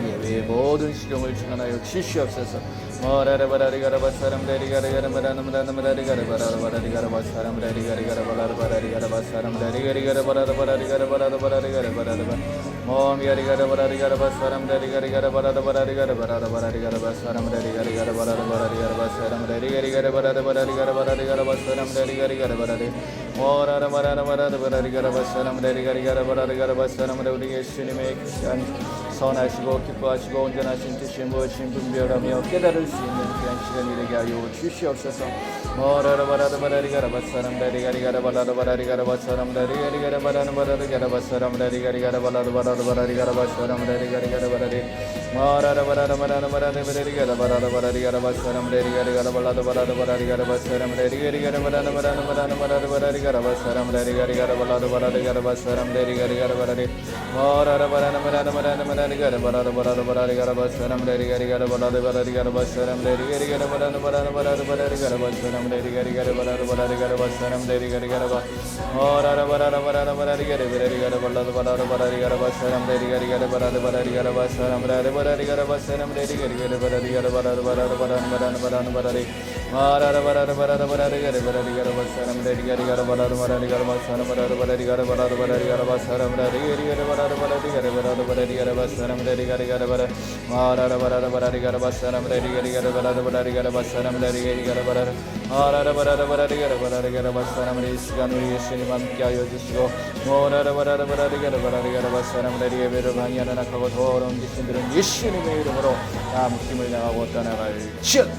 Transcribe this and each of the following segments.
예배의 모든 시경을 충만하여 주시옵소서. 우리 예수님의 귀한 선하시고 기뻐하시고 온전하신 뜻이 무엇인 분별하며 깨달을 수 있는 귀한 시간이 되게 하여 주시옵소서. 이 시간 우리 예수님 함께하여 주시고 예배를 방해하는 악하고 더러운 귀신들은 예수님의 이름으로 다 묶임을 당하고 떠나갈지어다.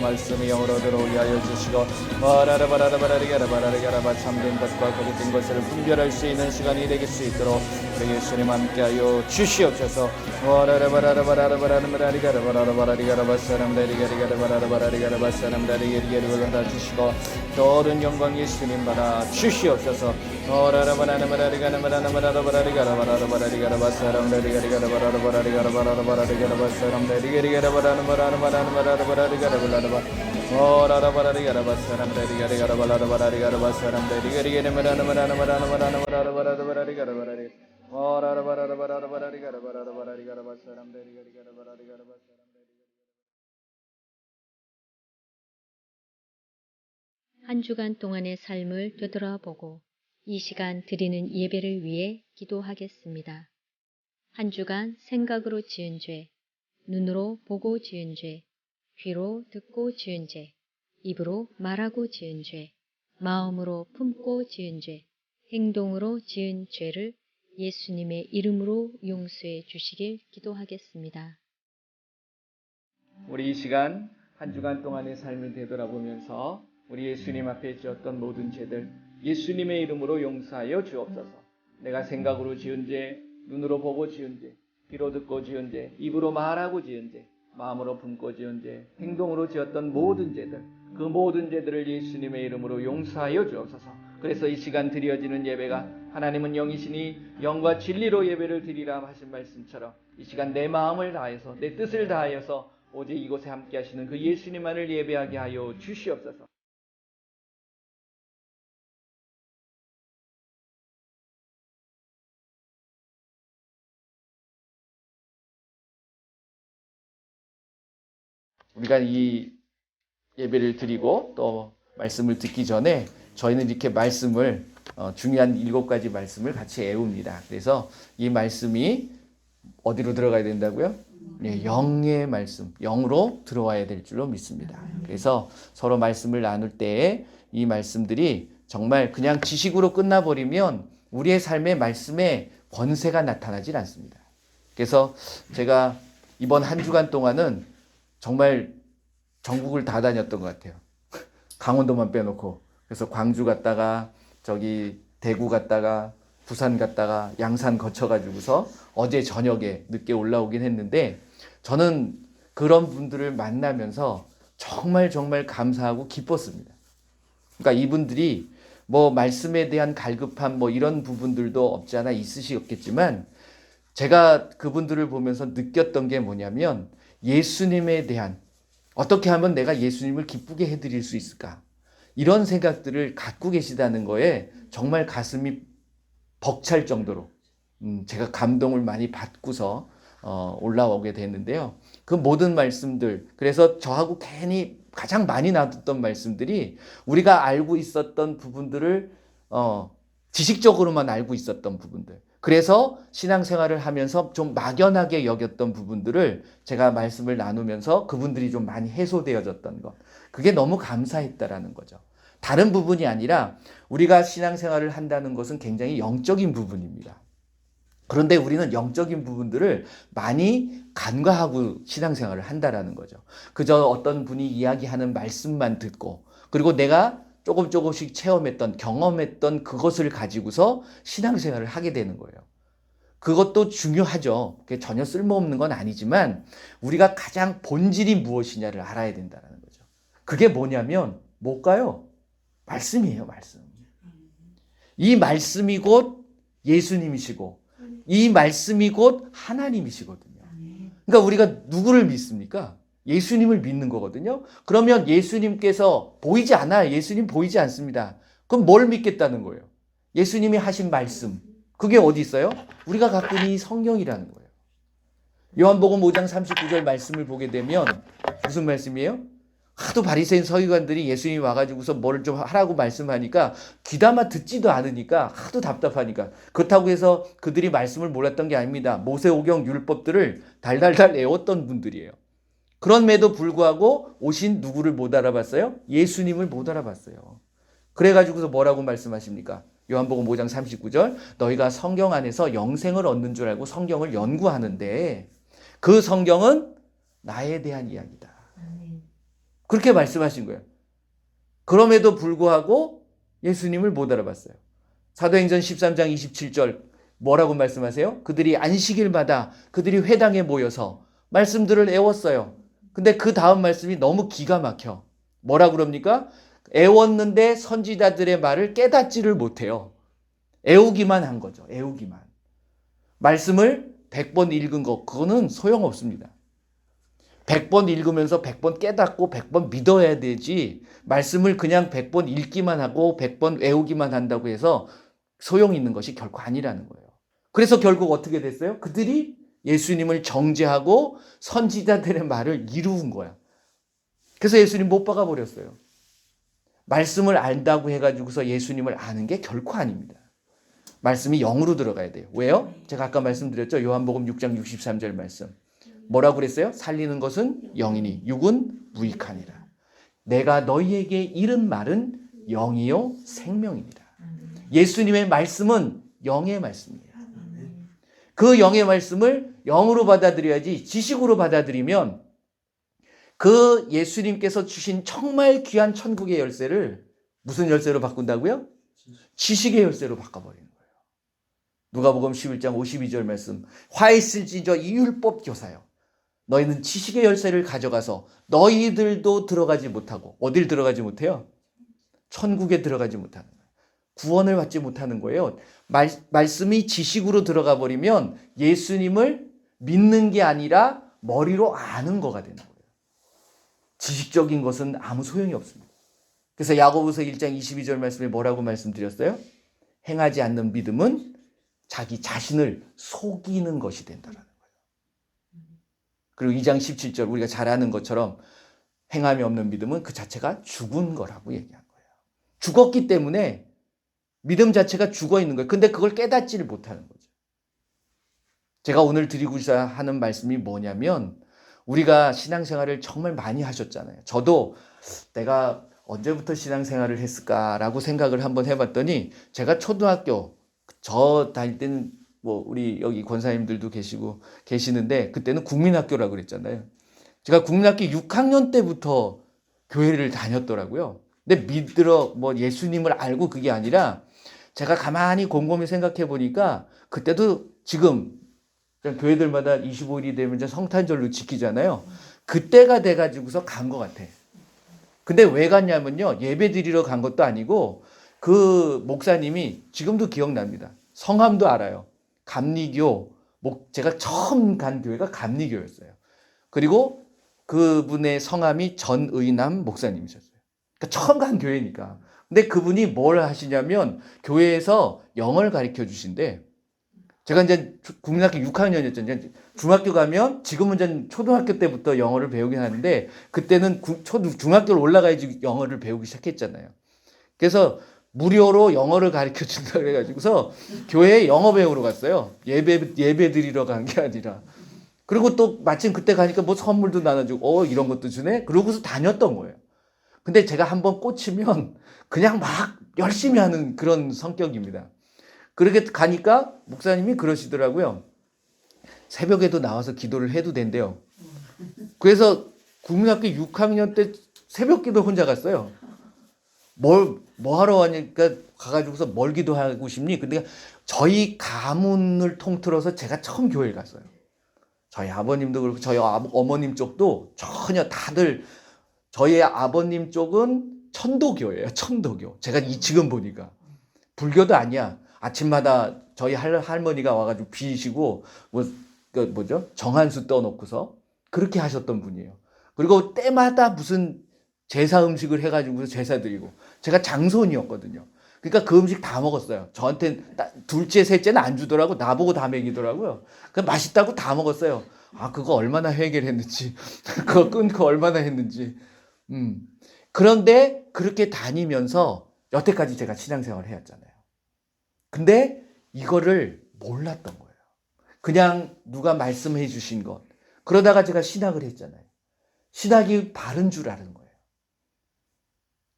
말씀이 영으로 들어오게 하여 주시고 참된 것과 거짓된 것을 분별할 수 있는 시간이 되길 수 있도록 우리 예수님 함께하여 주시옵소서. 주시고 모든 영광 예수님 받아 주시옵소서. 한 주간 동안의 삶을 되돌아보고 이 시간 드리는 예배를 위해 기도하겠습니다. 한 주간 생각으로 지은 죄, 눈으로 보고 지은 죄, 귀로 듣고 지은 죄, 입으로 말하고 지은 죄, 마음으로 품고 지은 죄, 행동으로 지은 죄를 예수님의 이름으로 용서해 주시길 기도하겠습니다. 우리 이 시간 한 주간 동안의 삶을 되돌아보면서 우리 예수님 앞에 지었던 모든 죄들 예수님의 이름으로 용서하여 주옵소서. 내가 생각으로 지은 죄, 눈으로 보고 지은 죄, 귀로 듣고 지은 죄, 입으로 말하고 지은 죄, 마음으로 품고 지은 죄, 행동으로 지었던 모든 죄들, 그 모든 죄들을 예수님의 이름으로 용서하여 주옵소서. 그래서 이 시간 드려지는 예배가 하나님은 영이시니 영과 진리로 예배를 드리라 하신 말씀처럼 이 시간 내 마음을 다해서 내 뜻을 다하여서 오직 이곳에 함께 하시는 그 예수님만을 예배하게 하여 주시옵소서. 우리가 이 예배를 드리고 또 말씀을 듣기 전에 저희는 이렇게 말씀을 중요한 7가지 말씀을 같이 외웁니다. 그래서 이 말씀이 어디로 들어가야 된다고요? 네, 영의 말씀, 영으로 들어와야 될 줄로 믿습니다. 그래서 서로 말씀을 나눌 때에 이 말씀들이 정말 그냥 지식으로 끝나버리면 우리의 삶의 말씀에 권세가 나타나질 않습니다. 그래서 제가 이번 한 주간 동안은 정말 전국을 다 다녔던 것 같아요. 강원도만 빼놓고. 그래서 광주 갔다가 저기 대구 갔다가 부산 갔다가 양산 거쳐가지고서 어제 저녁에 늦게 올라오긴 했는데 저는 그런 분들을 만나면서 정말 감사하고 기뻤습니다. 그러니까 이분들이 뭐 말씀에 대한 갈급함 뭐 이런 부분들도 없지 않아 있으시겠지만 제가 그분들을 보면서 느꼈던 게 뭐냐면 예수님에 대한 어떻게 하면 내가 예수님을 기쁘게 해드릴 수 있을까? 이런 생각들을 갖고 계시다는 거에 정말 가슴이 벅찰 정도로 제가 감동을 많이 받고서 올라오게 됐는데요. 그 모든 말씀들, 그래서 저하고 괜히 가장 많이 나눴던 말씀들이 우리가 알고 있었던 부분들을 지식적으로만 알고 있었던 부분들, 그래서 신앙생활을 하면서 좀 막연하게 여겼던 부분들을 제가 말씀을 나누면서 그분들이 좀 많이 해소되어졌던 것, 그게 너무 감사했다라는 거죠. 다른 부분이 아니라 우리가 신앙생활을 한다는 것은 굉장히 영적인 부분입니다. 그런데 우리는 영적인 부분들을 많이 간과하고 신앙생활을 한다라는 거죠. 그저 어떤 분이 이야기하는 말씀만 듣고 그리고 내가 조금씩 체험했던 경험했던 그것을 가지고서 신앙생활을 하게 되는 거예요. 그것도 중요하죠. 그게 전혀 쓸모없는 건 아니지만 우리가 가장 본질이 무엇이냐를 알아야 된다는 거죠. 그게 뭐냐면 뭘까요? 말씀이에요. 말씀. 이 말씀이 곧 예수님이시고 이 말씀이 곧 하나님이시거든요. 그러니까 우리가 누구를 믿습니까? 예수님을 믿는 거거든요. 그러면 예수님께서 보이지 않아요. 예수님 보이지 않습니다. 그럼 뭘 믿겠다는 거예요? 예수님이 하신 말씀. 그게 어디 있어요? 우리가 갖고 있는 이 성경이라는 거예요. 요한복음 5장 39절 말씀을 보게 되면 무슨 말씀이에요? 하도 바리새인 서기관들이 예수님이 와가지고서 뭘 좀 하라고 말씀하니까 귀담아 듣지도 않으니까 하도 답답하니까. 그렇다고 해서 그들이 말씀을 몰랐던 게 아닙니다. 모세오경 율법들을 달달달 외웠던 분들이에요. 그럼에도 불구하고 오신 누구를 못 알아봤어요? 예수님을 못 알아봤어요. 그래가지고서 뭐라고 말씀하십니까? 요한복음 5장 39절 너희가 성경 안에서 영생을 얻는 줄 알고 성경을 연구하는데 그 성경은 나에 대한 이야기다. 그렇게 말씀하신 거예요. 그럼에도 불구하고 예수님을 못 알아봤어요. 사도행전 13장 27절 뭐라고 말씀하세요? 그들이 안식일마다 그들이 회당에 모여서 말씀들을 애웠어요. 근데 그 다음 말씀이 너무 기가 막혀. 뭐라 그럽니까? 애웠는데 선지자들의 말을 깨닫지를 못해요. 애우기만 한 거죠. 애우기만. 말씀을 100번 읽은 거 그거는 소용없습니다. 100번 읽으면서 100번 깨닫고 100번 믿어야 되지 말씀을 그냥 100번 읽기만 하고 100번 외우기만 한다고 해서 소용 있는 것이 결코 아니라는 거예요. 그래서 결국 어떻게 됐어요? 그들이 예수님을 정죄하고 선지자들의 말을 이루은 거야. 그래서 예수님 못 박아 버렸어요. 말씀을 안다고 해가지고서 예수님을 아는 게 결코 아닙니다. 말씀이 영으로 들어가야 돼요. 왜요? 제가 아까 말씀드렸죠. 요한복음 6장 63절 말씀. 뭐라고 그랬어요? 살리는 것은 영이니 육은 무익하니라. 내가 너희에게 이른 말은 영이요 생명입니다. 예수님의 말씀은 영의 말씀이에요. 그 영의 말씀을 영으로 받아들여야지 지식으로 받아들이면 그 예수님께서 주신 정말 귀한 천국의 열쇠를 무슨 열쇠로 바꾼다고요? 지식의 열쇠로 바꿔버리는 거예요. 누가복음 11장 52절 말씀. 화 있을지저 이 율법 교사여. 너희는 지식의 열쇠를 가져가서 너희들도 들어가지 못하고 어딜 들어가지 못해요? 천국에 들어가지 못하는 거예요. 구원을 받지 못하는 거예요. 말씀이 지식으로 들어가 버리면 예수님을 믿는 게 아니라 머리로 아는 거가 되는 거예요. 지식적인 것은 아무 소용이 없습니다. 그래서 야고보서 1장 22절 말씀에 뭐라고 말씀드렸어요? 행하지 않는 믿음은 자기 자신을 속이는 것이 된다라는 거예요. 그리고 2장 17절 우리가 잘 아는 것처럼 행함이 없는 믿음은 그 자체가 죽은 거라고 얘기한 거예요. 죽었기 때문에 믿음 자체가 죽어 있는 거예요. 근데 그걸 깨닫지를 못하는 거죠. 제가 오늘 드리고자 하는 말씀이 뭐냐면 우리가 신앙생활을 정말 많이 하셨잖아요. 저도 내가 언제부터 신앙생활을 했을까라고 생각을 한번 해봤더니 제가 초등학교 저 다닐 때는 뭐 우리 여기 권사님들도 계시는데 그때는 국민학교라고 그랬잖아요. 제가 국민학교 6학년 때부터 교회를 다녔더라고요. 근데 믿으러 뭐 예수님을 알고 그게 아니라 제가 가만히 곰곰이 생각해 보니까 그때도 지금 교회들마다 25일이 되면 이제 성탄절로 지키잖아요. 그때가 돼가지고서 간 것 같아. 근데 왜 갔냐면요. 예배 드리러 간 것도 아니고 그 목사님이 지금도 기억납니다. 성함도 알아요. 감리교. 제가 처음 간 교회가 감리교였어요. 그리고 그분의 성함이 전의남 목사님이셨어요. 그러니까 처음 간 교회니까. 근데 그분이 뭘 하시냐면 교회에서 영어를 가르쳐 주신대. 제가 이제 국민학교 6학년이었죠. 중학교 가면 지금은 이제 초등학교 때부터 영어를 배우긴 하는데 그때는 중학교를 올라가야지 영어를 배우기 시작했잖아요. 그래서 무료로 영어를 가르쳐 준다 그래가지고서 교회에 영어 배우러 갔어요. 예배 드리러 간 게 아니라. 그리고 또 마침 그때 가니까 뭐 선물도 나눠주고 이런 것도 주네. 그러고서 다녔던 거예요. 근데 제가 한번 꽂히면 그냥 막 열심히 하는 그런 성격입니다. 그렇게 가니까 목사님이 그러시더라고요. 새벽에도 나와서 기도를 해도 된대요. 그래서 국민학교 6학년 때 새벽 기도 혼자 갔어요. 뭐 하러 가니까 가가지고서 뭘 기도하고 싶니? 근데 저희 가문을 통틀어서 제가 처음 교회를 갔어요. 저희 아버님도 그렇고 저희 어머님 쪽도 전혀 다들 저희 아버님 쪽은 천도교예요. 천도교. 제가 지금 보니까 불교도 아니야. 아침마다 저희 할머니가 와가지고 비시고 정한수 떠놓고서 그렇게 하셨던 분이에요. 그리고 때마다 무슨 제사 음식을 해가지고 제사 드리고 제가 장손이었거든요. 그러니까 그 음식 다 먹었어요. 저한테 둘째, 셋째는 안 주더라고. 나보고 다 먹이더라고요. 그 맛있다고 다 먹었어요. 그거 얼마나 회개를 했는지, 그거 끊고 얼마나 했는지. 그런데 그렇게 다니면서 여태까지 제가 신앙생활을 해왔잖아요. 근데 이거를 몰랐던 거예요. 그냥 누가 말씀해 주신 것. 그러다가 제가 신학을 했잖아요. 신학이 바른 줄 아는 거예요.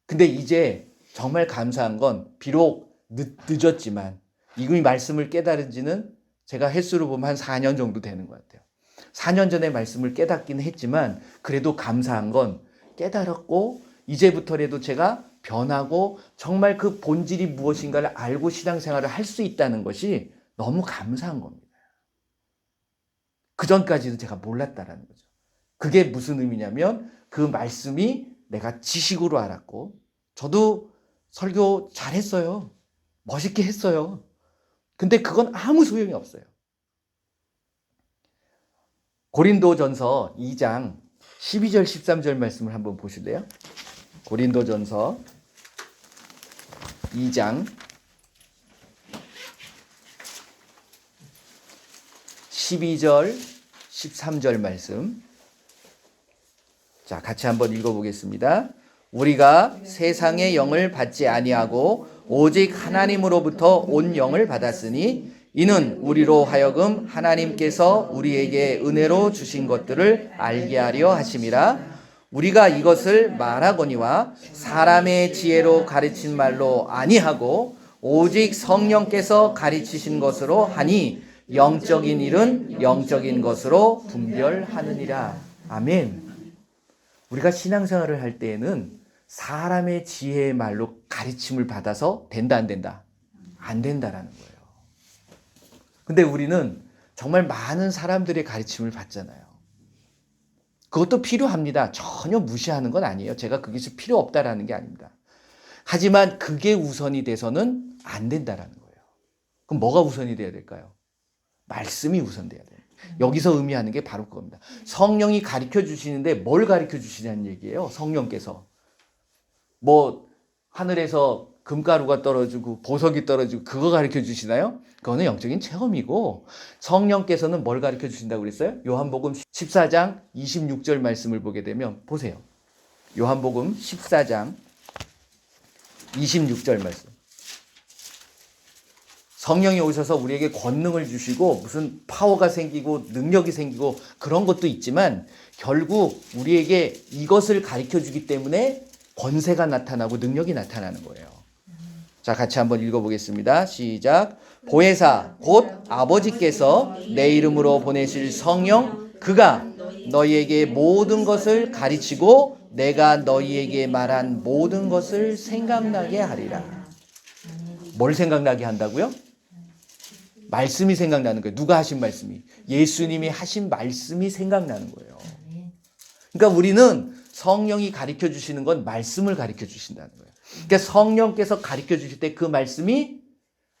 근데 이제 정말 감사한 건 비록 늦었지만 이미 말씀을 깨달은 지는 제가 횟수로 보면 한 4년 정도 되는 것 같아요. 4년 전에 말씀을 깨닫긴 했지만 그래도 감사한 건 깨달았고 이제부터라도 제가 변하고 정말 그 본질이 무엇인가를 알고 신앙생활을 할 수 있다는 것이 너무 감사한 겁니다. 그전까지도 제가 몰랐다라는 거죠. 그게 무슨 의미냐면 그 말씀이 내가 지식으로 알았고 저도 설교 잘했어요. 멋있게 했어요. 근데 그건 아무 소용이 없어요. 고린도전서 2장 12절 13절 말씀을 한번 보실래요? 고린도전서 2장 12절 13절 말씀. 자, 같이 한번 읽어보겠습니다. 우리가 세상의 영을 받지 아니하고 오직 하나님으로부터 온 영을 받았으니 이는 우리로 하여금 하나님께서 우리에게 은혜로 주신 것들을 알게 하려 하심이라. 우리가 이것을 말하거니와 사람의 지혜로 가르친 말로 아니하고 오직 성령께서 가르치신 것으로 하니 영적인 일은 영적인 것으로 분별하느니라. 아멘. 우리가 신앙생활을 할 때에는 사람의 지혜의 말로 가르침을 받아서 된다 안 된다? 안 된다라는 거예요. 근데 우리는 정말 많은 사람들의 가르침을 받잖아요. 그것도 필요합니다. 전혀 무시하는 건 아니에요. 제가 그게 필요 없다라는 게 아닙니다. 하지만 그게 우선이 돼서는 안 된다라는 거예요. 그럼 뭐가 우선이 돼야 될까요? 말씀이 우선돼야 돼요. 여기서 의미하는 게 바로 그겁니다. 성령이 가르쳐 주시는데 뭘 가르쳐 주시냐는 얘기예요. 성령께서. 뭐 하늘에서 금가루가 떨어지고 보석이 떨어지고 그거 가르쳐 주시나요? 그거는 영적인 체험이고, 성령께서는 뭘 가르쳐 주신다고 그랬어요? 요한복음 14장 26절 말씀을 보게 되면 보세요. 요한복음 14장 26절 말씀. 성령이 오셔서 우리에게 권능을 주시고 무슨 파워가 생기고 능력이 생기고 그런 것도 있지만, 결국 우리에게 이것을 가르쳐 주기 때문에 권세가 나타나고 능력이 나타나는 거예요. 자, 같이 한번 읽어보겠습니다. 시작. 보혜사 곧 아버지께서 내 이름으로 보내실 성령, 그가 너희에게 모든 것을 가르치고 내가 너희에게 말한 모든 것을 생각나게 하리라. 뭘 생각나게 한다고요? 말씀이 생각나는 거예요. 누가 하신 말씀이? 예수님이 하신 말씀이 생각나는 거예요. 그러니까 우리는 성령이 가르쳐 주시는 건 말씀을 가르쳐 주신다는 거예요. 그러니까 성령께서 가르쳐 주실 때 그 말씀이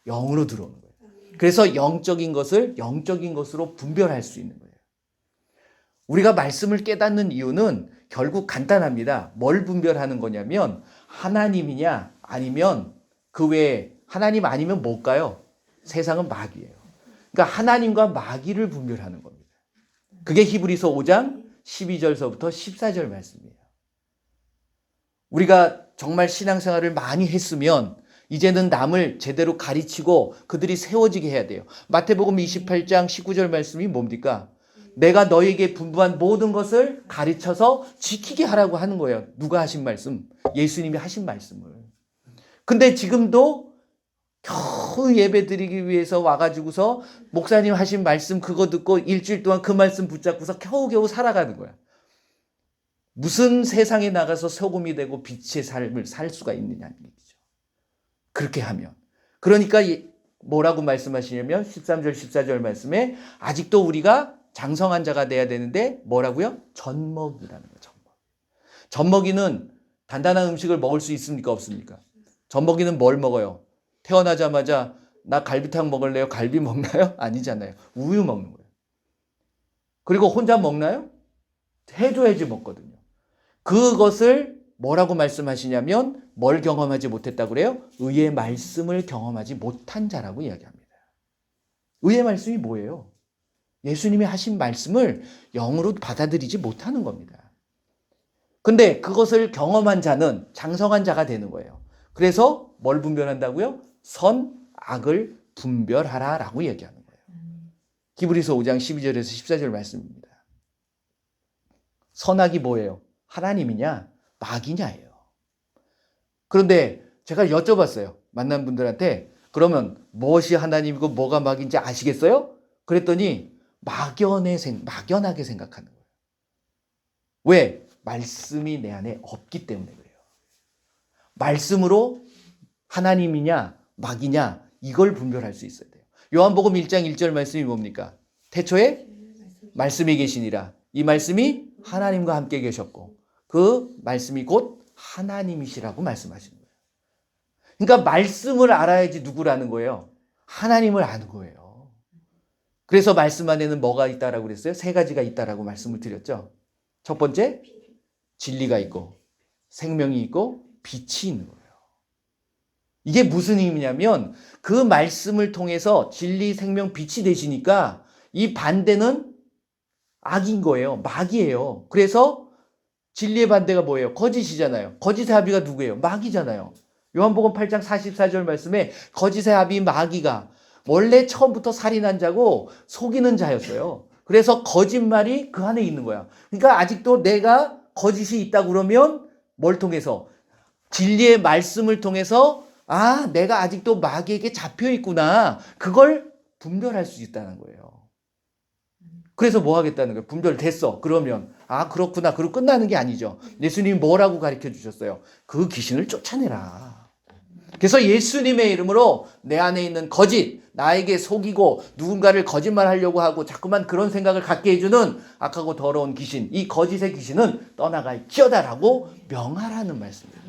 영으로 들어오는 거예요. 그래서 영적인 것을 영적인 것으로 분별할 수 있는 거예요. 우리가 말씀을 깨닫는 이유는 결국 간단합니다. 뭘 분별하는 거냐면, 하나님이냐 아니면 그 외에 하나님 아니면 뭘까요? 세상은 마귀예요. 그러니까 하나님과 마귀를 분별하는 겁니다. 그게 히브리서 5장 12절서부터 14절 말씀이에요. 우리가 정말 신앙생활을 많이 했으면 이제는 남을 제대로 가르치고 그들이 세워지게 해야 돼요. 마태복음 28장 19절 말씀이 뭡니까? 내가 너에게 분부한 모든 것을 가르쳐서 지키게 하라고 하는 거예요. 누가 하신 말씀? 예수님이 하신 말씀을. 근데 지금도 겨우 예배 드리기 위해서 와가지고서 목사님 하신 말씀 그거 듣고 일주일 동안 그 말씀 붙잡고서 겨우겨우 살아가는 거야. 무슨 세상에 나가서 소금이 되고 빛의 삶을 살 수가 있느냐는 얘기죠. 그렇게 하면. 그러니까 뭐라고 말씀하시냐면 13절 14절 말씀에 아직도 우리가 장성한 자가 돼야 되는데 뭐라고요? 젖먹이라는 거예요. 젖먹이는 단단한 음식을 먹을 수 있습니까? 없습니까? 젖먹이는 뭘 먹어요? 태어나자마자 나 갈비탕 먹을래요? 갈비 먹나요? 아니잖아요. 우유 먹는 거예요. 그리고 혼자 먹나요? 해줘야지 먹거든요. 그것을 뭐라고 말씀하시냐면 뭘 경험하지 못했다고 그래요? 의의 말씀을 경험하지 못한 자라고 이야기합니다. 의의 말씀이 뭐예요? 예수님이 하신 말씀을 영으로 받아들이지 못하는 겁니다. 근데 그것을 경험한 자는 장성한 자가 되는 거예요. 그래서 뭘 분별한다고요? 선, 악을 분별하라라고 얘기하는 거예요. 히브리서 5장 12절에서 14절 말씀입니다. 선악이 뭐예요? 하나님이냐 마귀냐예요. 그런데 제가 여쭤봤어요. 만난 분들한테 그러면 무엇이 하나님이고 뭐가 마귀인지 아시겠어요? 그랬더니 막연하게 생각하는 거예요. 왜? 말씀이 내 안에 없기 때문에 그래요. 말씀으로 하나님이냐 마귀냐 이걸 분별할 수 있어야 돼요. 요한복음 1장 1절 말씀이 뭡니까? 태초에 말씀이 계시니라. 이 말씀이 하나님과 함께 계셨고 그 말씀이 곧 하나님이시라고 말씀하시는 거예요. 그러니까 말씀을 알아야지 누구라는 거예요? 하나님을 아는 거예요. 그래서 말씀 안에는 뭐가 있다라고 그랬어요? 세 가지가 있다라고 말씀을 드렸죠. 첫 번째, 진리가 있고 생명이 있고 빛이 있는 거예요. 이게 무슨 의미냐면 그 말씀을 통해서 진리, 생명, 빛이 되시니까 이 반대는 악인 거예요. 마귀예요. 그래서 진리의 반대가 뭐예요? 거짓이잖아요. 거짓의 아비가 누구예요? 마귀잖아요. 요한복음 8장 44절 말씀에 거짓의 아비 마귀가 원래 처음부터 살인한 자고 속이는 자였어요. 그래서 거짓말이 그 안에 있는 거야. 그러니까 아직도 내가 거짓이 있다고 그러면 뭘 통해서? 진리의 말씀을 통해서 아, 내가 아직도 마귀에게 잡혀 있구나. 그걸 분별할 수 있다는 거예요. 그래서 뭐 하겠다는 거예요? 분별됐어. 그러면 아 그렇구나. 그리고 끝나는 게 아니죠. 예수님이 뭐라고 가르쳐 주셨어요? 그 귀신을 쫓아내라. 그래서 예수님의 이름으로 내 안에 있는 거짓, 나에게 속이고 누군가를 거짓말하려고 하고 자꾸만 그런 생각을 갖게 해주는 악하고 더러운 귀신, 이 거짓의 귀신은 떠나갈지어다라고 명하라는 말씀이에요.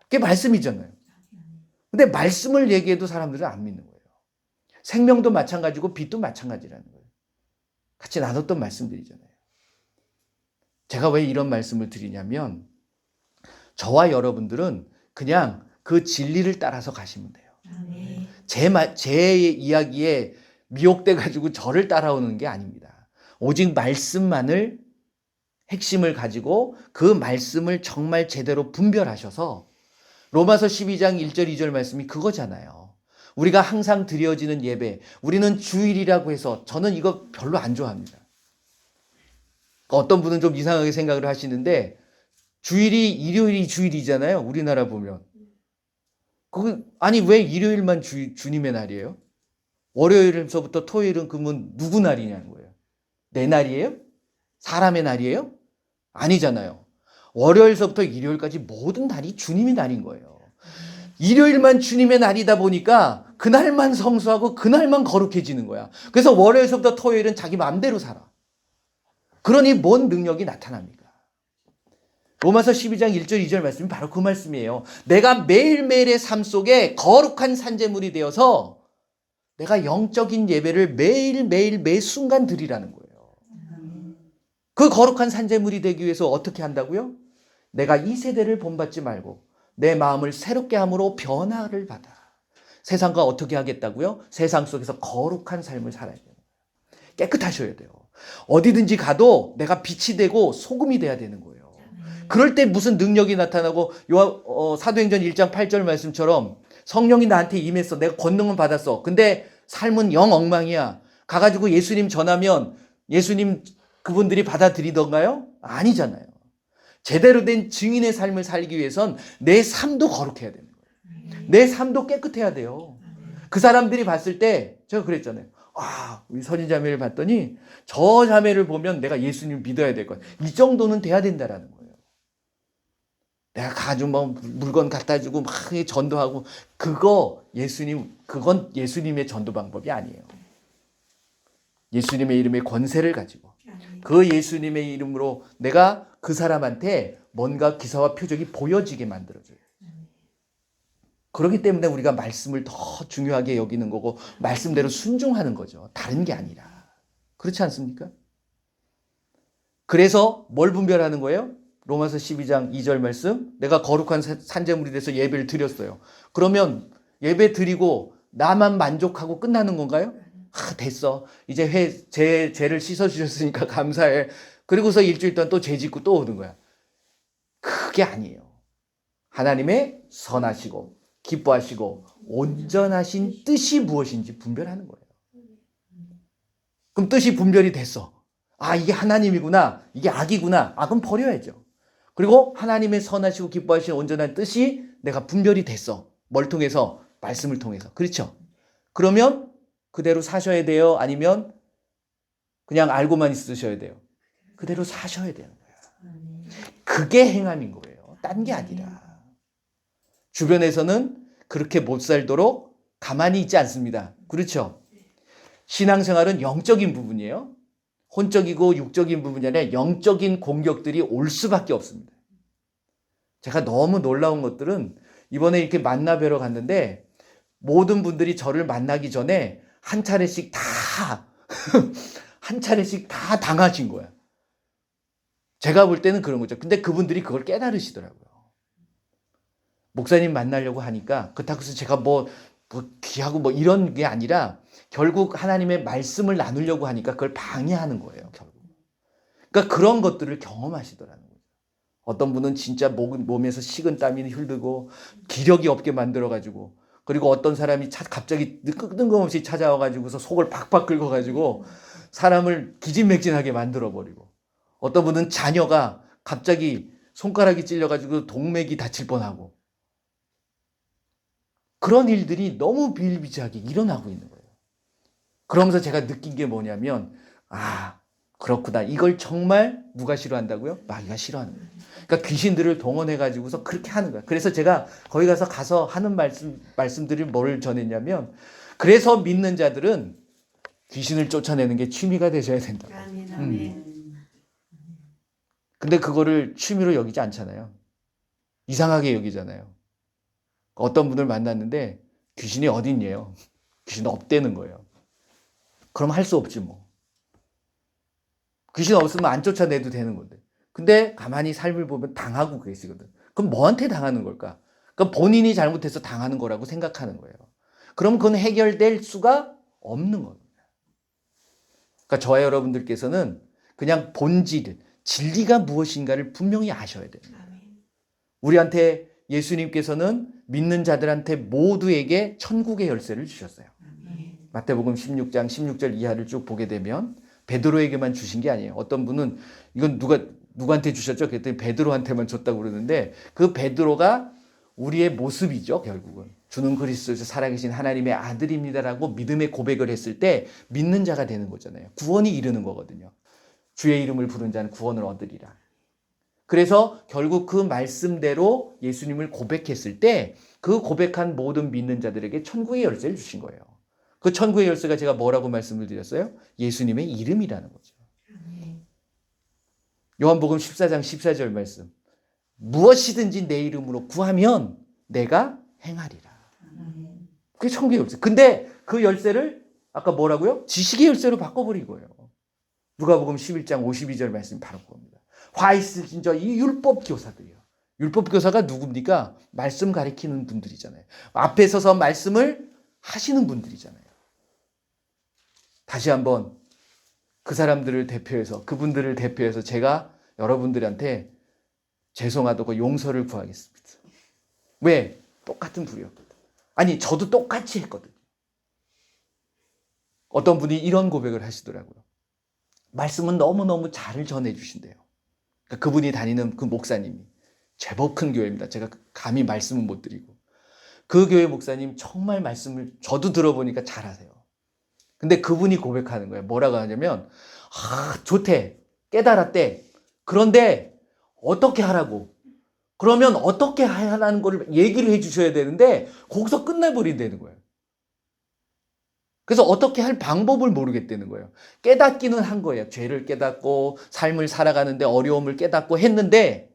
그게 말씀이잖아요. 근데 말씀을 얘기해도 사람들은 안 믿는 거예요. 생명도 마찬가지고 빛도 마찬가지라는 거예요. 같이 나눴던 말씀들이잖아요. 제가 왜 이런 말씀을 드리냐면 저와 여러분들은 그냥 그 진리를 따라서 가시면 돼요. 제 이야기에 미혹돼 가지고 저를 따라오는 게 아닙니다. 오직 말씀만을 핵심을 가지고 그 말씀을 정말 제대로 분별하셔서 로마서 12장 1절 2절 말씀이 그거잖아요. 우리가 항상 드려지는 예배, 우리는 주일이라고 해서 저는 이거 별로 안 좋아합니다. 어떤 분은 좀 이상하게 생각을 하시는데 주일이 일요일이 주일이잖아요. 우리나라 보면. 아니 왜 일요일만 주님의 날이에요? 월요일에서부터 토요일은 그러면 누구 날이냐는 거예요. 내 날이에요? 사람의 날이에요? 아니잖아요. 월요일서부터 일요일까지 모든 날이 주님의 날인 거예요. 일요일만 주님의 날이다 보니까 그날만 성수하고 그날만 거룩해지는 거야. 그래서 월요일서부터 토요일은 자기 마음대로 살아. 그러니 뭔 능력이 나타납니까? 로마서 12장 1절 2절 말씀이 바로 그 말씀이에요. 내가 매일매일의 삶 속에 거룩한 산재물이 되어서 내가 영적인 예배를 매일매일 매 순간 드리라는 거예요. 그 거룩한 산재물이 되기 위해서 어떻게 한다고요? 내가 이 세대를 본받지 말고 내 마음을 새롭게 함으로 변화를 받아. 세상과 어떻게 하겠다고요? 세상 속에서 거룩한 삶을 살아야 돼요. 깨끗하셔야 돼요. 어디든지 가도 내가 빛이 되고 소금이 돼야 되는 거예요. 그럴 때 무슨 능력이 나타나고 사도행전 1장 8절 말씀처럼 성령이 나한테 임했어. 내가 권능은 받았어. 근데 삶은 영 엉망이야. 가가지고 예수님 전하면 예수님 그분들이 받아들이던가요? 아니잖아요. 제대로 된 증인의 삶을 살기 위해선 내 삶도 거룩해야 되는 거예요. 내 삶도 깨끗해야 돼요. 그 사람들이 봤을 때 제가 그랬잖아요. 아, 우리 선인자매를 봤더니 저 자매를 보면 내가 예수님 믿어야 될 거야. 이 정도는 돼야 된다라는 거예요. 내가 가지고 뭐 물건 갖다 주고 막 전도하고 그건 예수님의 전도 방법이 아니에요. 예수님의 이름의 권세를 가지고 그 예수님의 이름으로 내가 그 사람한테 뭔가 기사와 표적이 보여지게 만들어줘요. 그렇기 때문에 우리가 말씀을 더 중요하게 여기는 거고 말씀대로 순종하는 거죠. 다른 게 아니라. 그렇지 않습니까? 그래서 뭘 분별하는 거예요? 로마서 12장 2절 말씀. 내가 거룩한 산재물이 돼서 예배를 드렸어요. 그러면 예배 드리고 나만 만족하고 끝나는 건가요? 아, 됐어. 이제 죄를 씻어주셨으니까 감사해. 그리고서 일주일 동안 또 죄 짓고 또 오는 거야. 그게 아니에요. 하나님의 선하시고 기뻐하시고 온전하신 뜻이 무엇인지 분별하는 거예요. 그럼 뜻이 분별이 됐어. 아, 이게 하나님이구나. 이게 악이구나. 악은 버려야죠. 그리고 하나님의 선하시고 기뻐하시는 온전한 뜻이 내가 분별이 됐어. 뭘 통해서? 말씀을 통해서. 그렇죠? 그러면 그대로 사셔야 돼요? 아니면 그냥 알고만 있으셔야 돼요? 그대로 사셔야 되는 거예요. 그게 행함인 거예요. 딴 게 아니라. 주변에서는 그렇게 못 살도록 가만히 있지 않습니다. 그렇죠? 신앙생활은 영적인 부분이에요. 혼적이고 육적인 부분이 아니라 영적인 공격들이 올 수밖에 없습니다. 제가 너무 놀라운 것들은 이번에 이렇게 만나 뵈러 갔는데 모든 분들이 저를 만나기 전에 한 차례씩 다 당하신 거야. 제가 볼 때는 그런 거죠. 근데 그분들이 그걸 깨달으시더라고요. 목사님 만나려고 하니까 그렇다고 해서 제가 뭐 귀하고 뭐 이런 게 아니라 결국 하나님의 말씀을 나누려고 하니까 그걸 방해하는 거예요. 결국. 그러니까 그런 것들을 경험하시더라는 거죠. 어떤 분은 진짜 몸에서 식은 땀이 흐르고 기력이 없게 만들어가지고 그리고 어떤 사람이 갑자기 뜬금없이 찾아와가지고서 속을 팍팍 긁어가지고 사람을 기진맥진하게 만들어버리고 어떤 분은 자녀가 갑자기 손가락이 찔려가지고 동맥이 다칠 뻔하고 그런 일들이 너무 비일비재하게 일어나고 있는 거예요. 그러면서 제가 느낀 게 뭐냐면 아, 그렇구나. 이걸 정말 누가 싫어한다고요? 마귀가 싫어하는 거예요. 그러니까 귀신들을 동원해가지고서 그렇게 하는 거야. 그래서 제가 거기 가서 하는 말씀들이 뭐를 전했냐면, 그래서 믿는 자들은 귀신을 쫓아내는 게 취미가 되셔야 된다. 근데 그거를 취미로 여기지 않잖아요. 이상하게 여기잖아요. 어떤 분을 만났는데 귀신이 어딨냐요? 귀신 없대는 거예요. 그럼 할 수 없지 뭐. 귀신 없으면 안 쫓아내도 되는 건데. 근데 가만히 삶을 보면 당하고 계시거든. 그럼 뭐한테 당하는 걸까? 그럼 본인이 잘못해서 당하는 거라고 생각하는 거예요. 그럼 그건 해결될 수가 없는 겁니다. 그러니까 저와 여러분들께서는 그냥 본질, 진리가 무엇인가를 분명히 아셔야 됩니다. 우리한테 예수님께서는 믿는 자들한테 모두에게 천국의 열쇠를 주셨어요. 마태복음 16장 16절 이하를 쭉 보게 되면 베드로에게만 주신 게 아니에요. 어떤 분은 이건 누구한테 주셨죠? 그랬더니 베드로한테만 줬다고 그러는데, 그 베드로가 우리의 모습이죠. 결국은 주는 그리스도에서 살아계신 하나님의 아들입니다라고 믿음의 고백을 했을 때 믿는 자가 되는 거잖아요. 구원이 이르는 거거든요. 주의 이름을 부른 자는 구원을 얻으리라. 그래서 결국 그 말씀대로 예수님을 고백했을 때 그 고백한 모든 믿는 자들에게 천국의 열쇠를 주신 거예요. 그 천국의 열쇠가 제가 뭐라고 말씀을 드렸어요? 예수님의 이름이라는 거죠. 요한복음 14장 14절 말씀. 무엇이든지 내 이름으로 구하면 내가 행하리라. 그게 천국의 열쇠. 근데 그 열쇠를 아까 뭐라고요? 지식의 열쇠로 바꿔버린 거예요. 누가복음 11장 52절 말씀이 바로 그겁니다. 화 있으신 저 이 율법 교사들이요. 율법 교사가 누굽니까? 말씀 가리키는 분들이잖아요. 앞에 서서 말씀을 하시는 분들이잖아요. 다시 한번 그 사람들을 대표해서, 그분들을 대표해서 제가 여러분들한테 죄송하다고 용서를 구하겠습니다. 왜? 똑같은 불이었거든. 아니, 저도 똑같이 했거든요. 어떤 분이 이런 고백을 하시더라고요. 말씀은 너무너무 잘 전해주신대요. 그러니까 그분이 다니는 그 목사님이 제법 큰 교회입니다. 제가 감히 말씀은 못 드리고. 그 교회 목사님 정말 말씀을 저도 들어보니까 잘하세요. 근데 그분이 고백하는 거예요. 뭐라고 하냐면, 좋대. 깨달았대. 그런데 어떻게 하라고. 그러면 어떻게 하라는 걸 얘기를 해주셔야 되는데 거기서 끝나버린다는 거예요. 그래서 어떻게 할 방법을 모르겠다는 거예요. 깨닫기는 한 거예요. 죄를 깨닫고 삶을 살아가는데 어려움을 깨닫고 했는데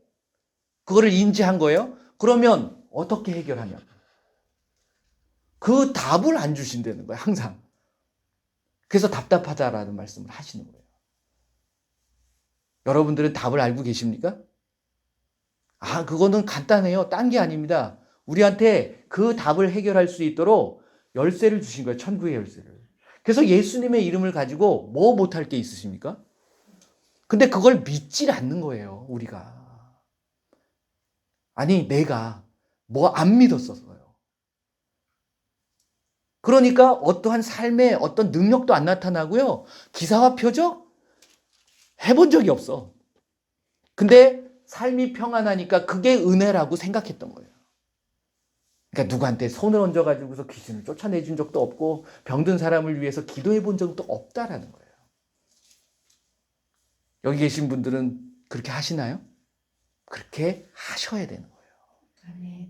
그거를 인지한 거예요. 그러면 어떻게 해결하냐. 그 답을 안 주신다는 거예요. 항상. 그래서 답답하다라는 말씀을 하시는 거예요. 여러분들은 답을 알고 계십니까? 그거는 간단해요. 딴 게 아닙니다. 우리한테 그 답을 해결할 수 있도록 열쇠를 주신 거예요. 천국의 열쇠를. 그래서 예수님의 이름을 가지고 뭐 못할 게 있으십니까? 근데 그걸 믿질 않는 거예요. 우리가. 아니, 내가 뭐 안 믿었었어요. 그러니까 어떠한 삶에 어떤 능력도 안 나타나고요. 기사와 표적? 해본 적이 없어. 근데 삶이 평안하니까 그게 은혜라고 생각했던 거예요. 그러니까 누구한테 손을 얹어가지고서 귀신을 쫓아내준 적도 없고 병든 사람을 위해서 기도해 본 적도 없다라는 거예요. 여기 계신 분들은 그렇게 하시나요? 그렇게 하셔야 되는 거예요.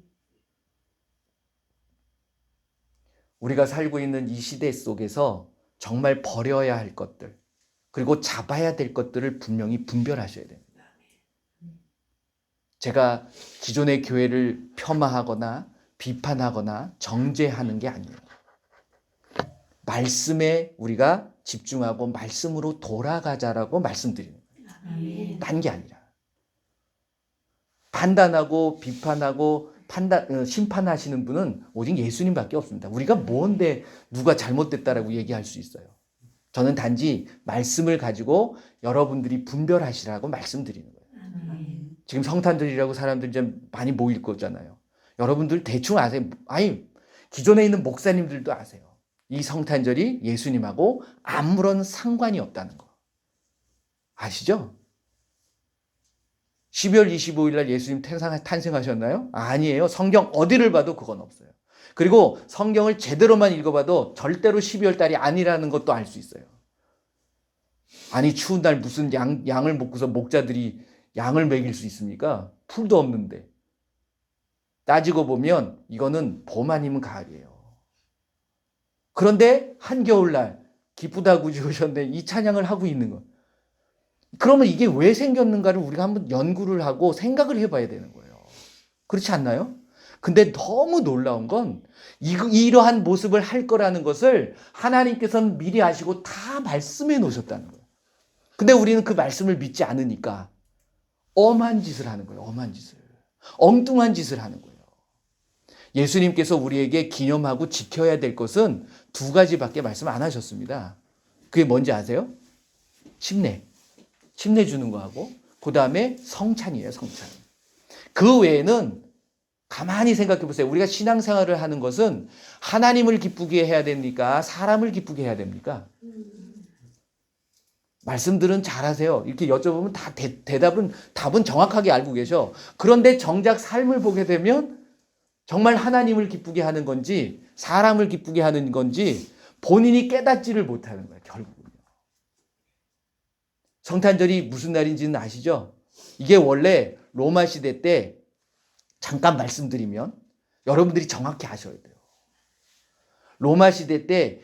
우리가 살고 있는 이 시대 속에서 정말 버려야 할 것들, 그리고 잡아야 될 것들을 분명히 분별하셔야 됩니다. 제가 기존의 교회를 폄하하거나 비판하거나 정죄하는 게 아니에요. 말씀에 우리가 집중하고 말씀으로 돌아가자라고 말씀드리는 거예요. 딴 게 아니라. 판단하고 비판하고 심판하시는 분은 오직 예수님밖에 없습니다. 우리가 뭔데 누가 잘못됐다라고 얘기할 수 있어요. 저는 단지 말씀을 가지고 여러분들이 분별하시라고 말씀드리는 거예요. 지금 성탄절이라고 사람들이 좀 많이 모일 거잖아요. 여러분들 대충 아세요. 아니, 기존에 있는 목사님들도 아세요. 이 성탄절이 예수님하고 아무런 상관이 없다는 거. 아시죠? 12월 25일 날 예수님 탄생하셨나요? 아니에요. 성경 어디를 봐도 그건 없어요. 그리고 성경을 제대로만 읽어봐도 절대로 12월 달이 아니라는 것도 알 수 있어요. 아니 추운 날 무슨 양을 먹고서 목자들이 양을 먹일 수 있습니까? 풀도 없는데. 따지고 보면 이거는 봄 아니면 가을이에요. 그런데 한겨울날 기쁘다고 지으셨는데 이 찬양을 하고 있는 거. 그러면 이게 왜 생겼는가를 우리가 한번 연구를 하고 생각을 해봐야 되는 거예요. 그렇지 않나요? 근데 너무 놀라운 건 이러한 모습을 할 거라는 것을 하나님께서는 미리 아시고 다 말씀해 놓으셨다는 거예요. 근데 우리는 그 말씀을 믿지 않으니까 엄한 짓을 하는 거예요. 엄한 짓을. 엉뚱한 짓을 하는 거예요. 예수님께서 우리에게 기념하고 지켜야 될 것은 두 가지밖에 말씀 안 하셨습니다. 그게 뭔지 아세요? 침례 주는 거하고 그 다음에 성찬이에요. 성찬. 그 외에는 가만히 생각해 보세요. 우리가 신앙생활을 하는 것은 하나님을 기쁘게 해야 됩니까? 사람을 기쁘게 해야 됩니까? 말씀들은 잘하세요. 이렇게 여쭤보면 다 답은 정확하게 알고 계셔. 그런데 정작 삶을 보게 되면 정말 하나님을 기쁘게 하는 건지 사람을 기쁘게 하는 건지 본인이 깨닫지를 못하는 거예요. 결국은요. 성탄절이 무슨 날인지는 아시죠? 이게 원래 로마 시대 때 잠깐 말씀드리면 여러분들이 정확히 아셔야 돼요. 로마 시대 때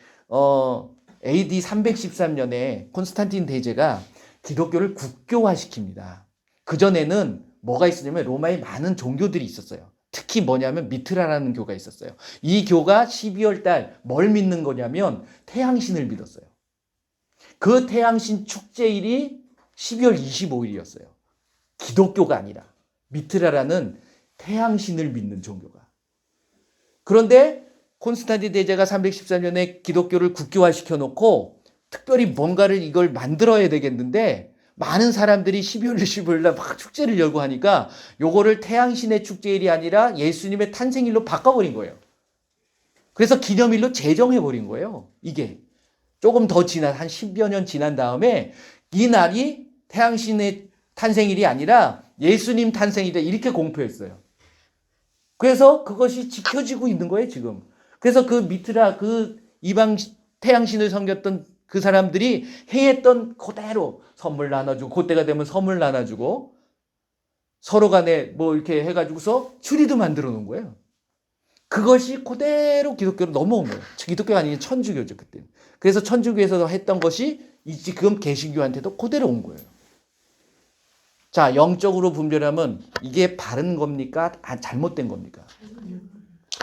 AD 313년에 콘스탄틴 대제가 기독교를 국교화시킵니다. 그전에는 뭐가 있었냐면 로마에 많은 종교들이 있었어요. 특히 뭐냐면 미트라라는 교가 있었어요. 이 교가 12월 달 뭘 믿는 거냐면 태양신을 믿었어요. 그 태양신 축제일이 12월 25일이었어요. 기독교가 아니라 미트라라는 태양신을 믿는 종교가. 그런데 콘스탄틴 대제가 313년에 기독교를 국교화시켜 놓고 특별히 뭔가를 이걸 만들어야 되겠는데 많은 사람들이 12월 25일 날 막 축제를 열고 하니까 요거를 태양신의 축제일이 아니라 예수님의 탄생일로 바꿔버린 거예요. 그래서 기념일로 제정해버린 거예요. 이게 조금 더 지난 한 10여 년 지난 다음에 이 날이 태양신의 탄생일이 아니라 예수님 탄생일이다 이렇게 공표했어요. 그래서 그것이 지켜지고 있는 거예요 지금. 그래서 그 미트라 그 이방 태양신을 섬겼던 그 사람들이 행했던 그대로 선물 나눠주고 그때가 되면 선물 나눠주고 서로 간에 뭐 이렇게 해가지고서 추리도 만들어 놓은 거예요. 그것이 그대로 기독교로 넘어온 거예요. 기독교가 아니라 천주교죠 그때는. 그래서 천주교에서 했던 것이 지금 개신교한테도 그대로 온 거예요. 자, 영적으로 분별하면 이게 바른 겁니까? 잘못된 겁니까?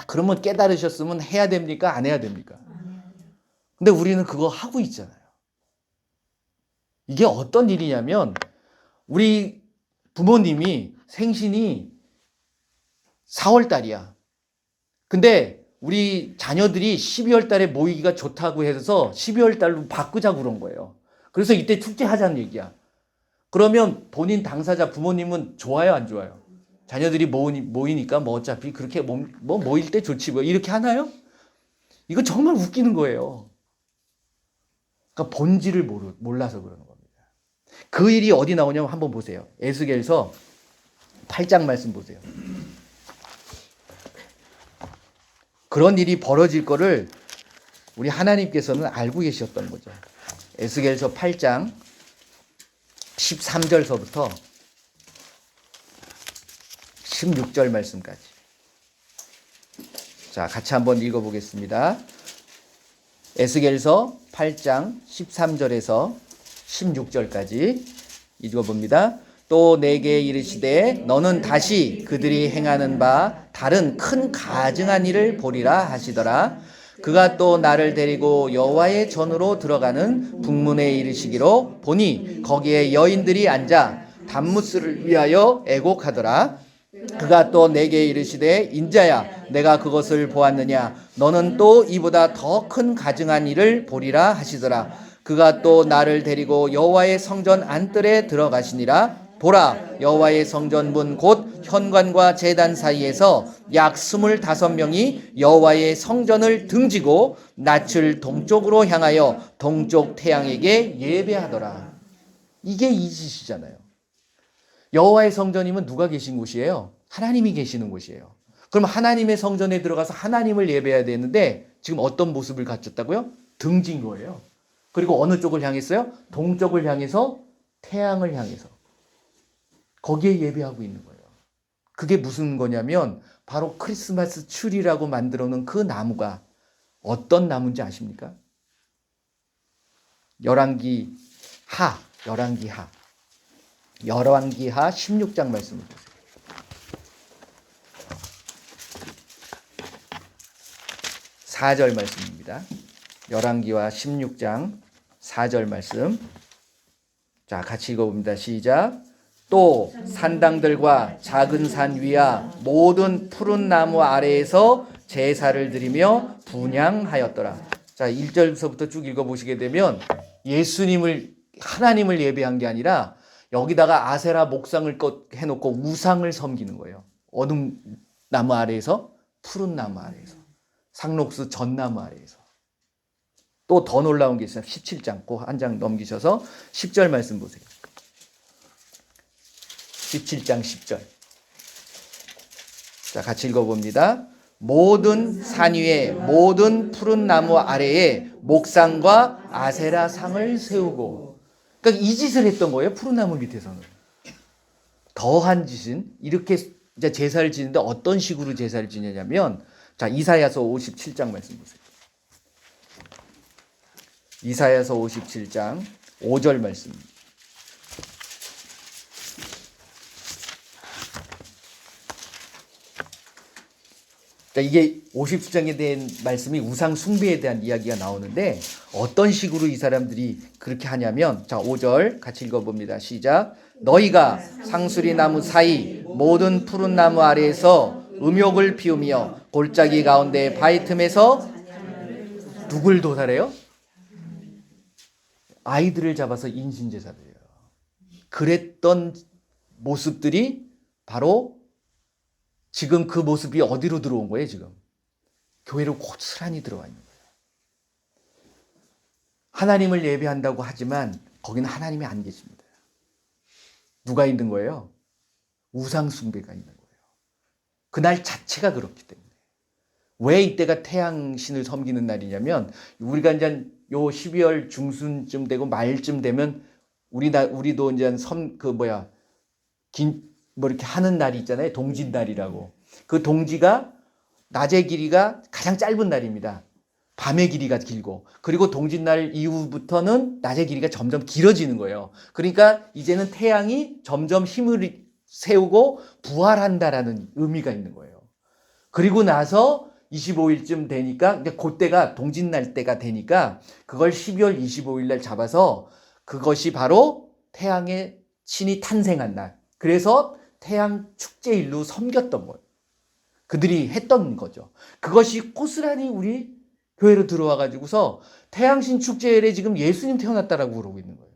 그러면 깨달으셨으면 해야 됩니까? 안 해야 됩니까? 근데 우리는 그거 하고 있잖아요. 이게 어떤 일이냐면 우리 부모님이 생신이 4월 달이야. 근데 우리 자녀들이 12월 달에 모이기가 좋다고 해서 12월 달로 바꾸자고 그런 거예요. 그래서 이때 축제하자는 얘기야. 그러면 본인 당사자 부모님은 좋아요, 안 좋아요? 자녀들이 모이니까 뭐 어차피 그렇게 뭐 모일 때 좋지 뭐 이렇게 하나요? 이거 정말 웃기는 거예요. 그러니까 본질을 몰라서 그러는 겁니다. 그 일이 어디 나오냐면 한번 보세요. 에스겔서 8장 말씀 보세요. 그런 일이 벌어질 거를 우리 하나님께서는 알고 계셨던 거죠. 에스겔서 8장 13절서부터 16절 말씀까지. 자, 같이 한번 읽어보겠습니다. 에스겔서 8장 13절에서 16절까지 읽어봅니다. 또 내게 이르시되 너는 다시 그들이 행하는 바 다른 큰 가증한 일을 보리라 하시더라. 그가 또 나를 데리고 여호와의 전으로 들어가는 북문에 이르시기로 보니 거기에 여인들이 앉아 단무스를 위하여 애곡하더라. 그가 또 내게 이르시되 인자야 내가 그것을 보았느냐 너는 또 이보다 더 큰 가증한 일을 보리라 하시더라. 그가 또 나를 데리고 여호와의 성전 안뜰에 들어가시니라. 보라 여호와의 성전 문 곧 현관과 제단 사이에서 약 25명이 여호와의 성전을 등지고 낯을 동쪽으로 향하여 동쪽 태양에게 예배하더라. 이게 이 짓이잖아요. 여호와의 성전이면 누가 계신 곳이에요? 하나님이 계시는 곳이에요. 그럼 하나님의 성전에 들어가서 하나님을 예배해야 되는데 지금 어떤 모습을 갖췄다고요? 등진 거예요. 그리고 어느 쪽을 향했어요? 동쪽을 향해서 태양을 향해서. 거기에 예배하고 있는 거예요. 그게 무슨 거냐면 바로 크리스마스 추리라고 만들어 놓은 그 나무가 어떤 나무인지 아십니까? 열왕기하 16장 말씀을 보세요. 4절 말씀입니다. 열왕기와 16장 4절 말씀. 자, 같이 읽어봅니다. 시작. 또 산당들과 작은 산 위와 모든 푸른 나무 아래에서 제사를 드리며 분향하였더라. 자, 1절부터 쭉 읽어보시게 되면 예수님을, 하나님을 예배한 게 아니라 여기다가 아세라 목상을 해놓고 우상을 섬기는 거예요. 어느 나무 아래에서? 푸른 나무 아래에서. 상록수 전나무 아래에서. 또 더 놀라운 게 있어요. 17장, 그 한 장 넘기셔서 10절 말씀 보세요. 17장 10절. 자, 같이 읽어봅니다. 모든 산 위에 모든 푸른 나무 아래에 목상과 아세라 상을 세우고. 그러니까 이 짓을 했던 거예요. 푸른 나무 밑에서는. 더한 짓은 이렇게 이제 제사를 지는데 어떤 식으로 제사를 지내냐면, 자, 이사야서 57장 말씀 보세요. 이사야서 57장 5절 말씀. 자, 이게 57장에 대한 말씀이 우상 숭배에 대한 이야기가 나오는데 어떤 식으로 이 사람들이 그렇게 하냐면, 자, 5절 같이 읽어봅니다. 시작. 너희가 상수리 나무 사이 모든 푸른 나무 아래에서 음욕을 피우며 골짜기 가운데 바위 틈에서 누굴 도살해요? 아이들을 잡아서 인신제사를 해요. 그랬던 모습들이 바로 지금 그 모습이 어디로 들어온 거예요, 지금? 교회로 고스란히 들어와 있는 거예요. 하나님을 예배한다고 하지만 거기는 하나님이 안 계십니다. 누가 있는 거예요? 우상숭배가 있는 거예요. 그날 자체가 그렇기 때문에. 왜 이때가 태양신을 섬기는 날이냐면, 우리가 이제 요 12월 중순쯤 되고 말쯤 되면 우리도 이제 이렇게 하는 날이 있잖아요. 동짓날이라고. 그 동지가 낮의 길이가 가장 짧은 날입니다. 밤의 길이가 길고. 그리고 동짓날 이후부터는 낮의 길이가 점점 길어지는 거예요. 그러니까 이제는 태양이 점점 힘을 세우고 부활한다라는 의미가 있는 거예요. 그리고 나서 25일쯤 되니까, 이제 그때가 동짓날 때가 되니까 그걸 12월 25일 날 잡아서 그것이 바로 태양의 신이 탄생한 날. 그래서 태양 축제일로 섬겼던 거예요. 그들이 했던 거죠. 그것이 고스란히 우리 교회로 들어와 가지고서 태양신 축제일에 지금 예수님 태어났다라고 그러고 있는 거예요.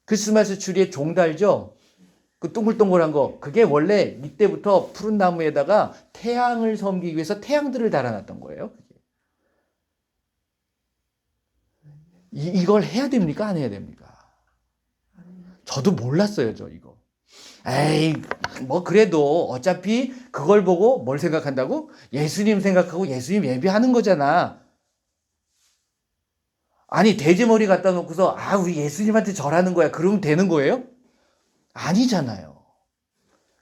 크리스마스 추리의 종달죠? 그 동글동글한 거, 그게 원래 이때부터 푸른 나무에다가 태양을 섬기기 위해서 태양들을 달아놨던 거예요. 이걸 해야 됩니까? 안 해야 됩니까? 저도 몰랐어요, 저 이거. 에이, 뭐 그래도 어차피 그걸 보고 뭘 생각한다고? 예수님 생각하고 예수님 예배하는 거잖아. 아니, 돼지머리 갖다 놓고서 우리 예수님한테 절하는 거야. 그러면 되는 거예요? 아니잖아요.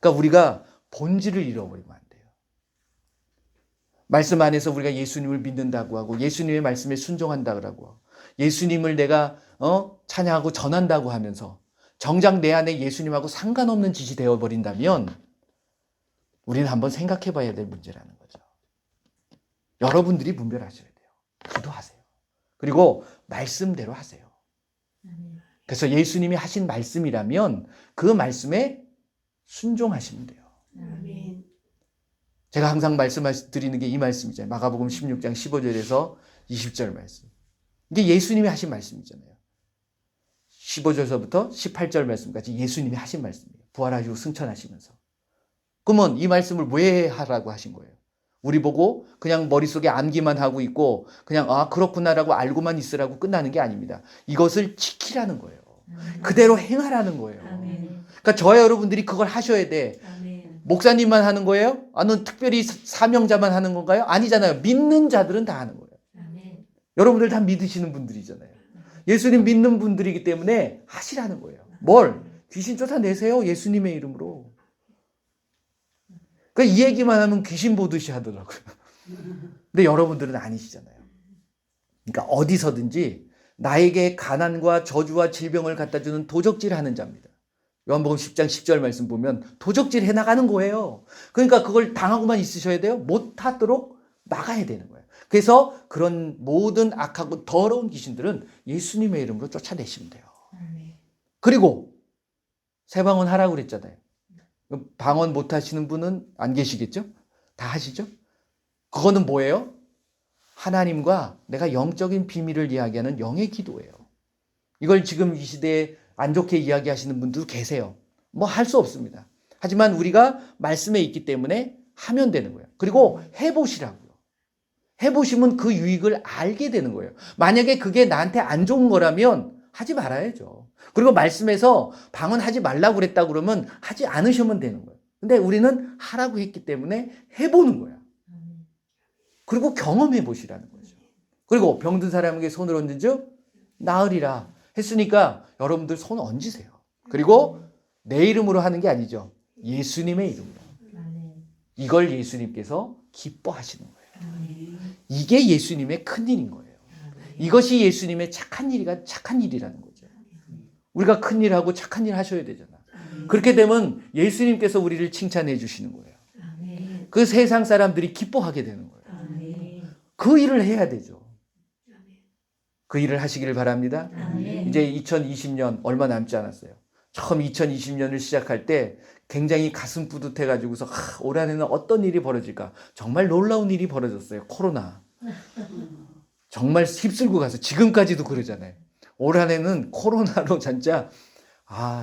그러니까 우리가 본질을 잃어버리면 안 돼요. 말씀 안에서 우리가 예수님을 믿는다고 하고 예수님의 말씀에 순종한다고 하고 예수님을 내가 찬양하고 전한다고 하면서 정작 내 안에 예수님하고 상관없는 짓이 되어버린다면 우리는 한번 생각해 봐야 될 문제라는 거죠. 여러분들이 분별하셔야 돼요. 기도하세요. 그리고 말씀대로 하세요. 그래서 예수님이 하신 말씀이라면 그 말씀에 순종하시면 돼요. 제가 항상 말씀드리는 게 이 말씀이잖아요. 마가복음 16장 15절에서 20절 말씀. 이게 예수님이 하신 말씀이잖아요. 15절서부터 18절 말씀까지 예수님이 하신 말씀이에요. 부활하시고 승천하시면서. 그러면 이 말씀을 왜 하라고 하신 거예요? 우리 보고 그냥 머릿속에 암기만 하고 있고 그냥 그렇구나라고 알고만 있으라고 끝나는 게 아닙니다. 이것을 지키라는 거예요. 그대로 행하라는 거예요. 그러니까 저와 여러분들이 그걸 하셔야 돼. 목사님만 하는 거예요? 아니면 특별히 사명자만 하는 건가요? 아니잖아요. 믿는 자들은 다 하는 거예요. 여러분들 다 믿으시는 분들이잖아요. 예수님 믿는 분들이기 때문에 하시라는 거예요. 뭘? 귀신 쫓아내세요. 예수님의 이름으로. 그러니까 이 얘기만 하면 귀신 보듯이 하더라고요. 근데 여러분들은 아니시잖아요. 그러니까 어디서든지 나에게 가난과 저주와 질병을 갖다 주는 도적질 하는 자입니다. 요한복음 10장 10절 말씀 보면 도적질 해나가는 거예요. 그러니까 그걸 당하고만 있으셔야 돼요? 못하도록 막아야 되는 거예요. 그래서 그런 모든 악하고 더러운 귀신들은 예수님의 이름으로 쫓아내시면 돼요. 그리고 새 방언 하라고 그랬잖아요. 방언 못 하시는 분은 안 계시겠죠? 다 하시죠? 그거는 뭐예요? 하나님과 내가 영적인 비밀을 이야기하는 영의 기도예요. 이걸 지금 이 시대에 안 좋게 이야기하시는 분도 계세요. 뭐 할 수 없습니다. 하지만 우리가 말씀에 있기 때문에 하면 되는 거예요. 그리고 해보시라고요. 해보시면 그 유익을 알게 되는 거예요. 만약에 그게 나한테 안 좋은 거라면 하지 말아야죠. 그리고 말씀에서 방언하지 말라고 그랬다 그러면 하지 않으시면 되는 거예요. 근데 우리는 하라고 했기 때문에 해보는 거야. 그리고 경험해 보시라는 거죠. 그리고 병든 사람에게 손을 얹은 즉 나으리라 했으니까 여러분들 손 얹으세요. 그리고 내 이름으로 하는 게 아니죠. 예수님의 이름으로. 이걸 예수님께서 기뻐하시는 거예요. 이게 예수님의 큰 일인 거예요. 이것이 예수님의 착한 일이라는 거죠. 우리가 큰 일하고 착한 일 하셔야 되잖아. 그렇게 되면 예수님께서 우리를 칭찬해 주시는 거예요. 그 세상 사람들이 기뻐하게 되는 거예요. 그 일을 해야 되죠. 그 일을 하시기를 바랍니다. 이제 2020년 얼마 남지 않았어요. 처음 2020년을 시작할 때 굉장히 가슴 뿌듯해가지고서 올 한해는 어떤 일이 벌어질까. 정말 놀라운 일이 벌어졌어요. 코로나. 정말 휩쓸고 가서 지금까지도 그러잖아요. 올 한해는 코로나로 진짜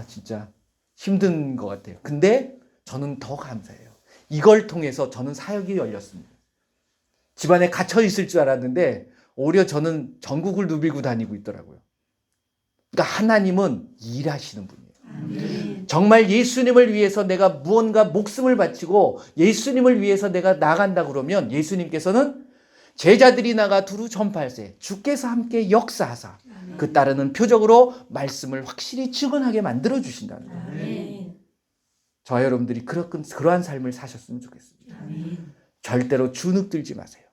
진짜 힘든 것 같아요. 근데 저는 더 감사해요. 이걸 통해서 저는 사역이 열렸습니다. 집안에 갇혀 있을 줄 알았는데 오히려 저는 전국을 누비고 다니고 있더라고요. 그러니까 하나님은 일하시는 분이에요. 정말 예수님을 위해서 내가 무언가 목숨을 바치고 예수님을 위해서 내가 나간다 그러면 예수님께서는 제자들이 나가 두루 전파할세 주께서 함께 역사하사 그 따르는 표적으로 말씀을 확실히 증언하게 만들어 주신다는 거예요. 저와 여러분들이 그러한 삶을 사셨으면 좋겠습니다. 절대로 주눅들지 마세요.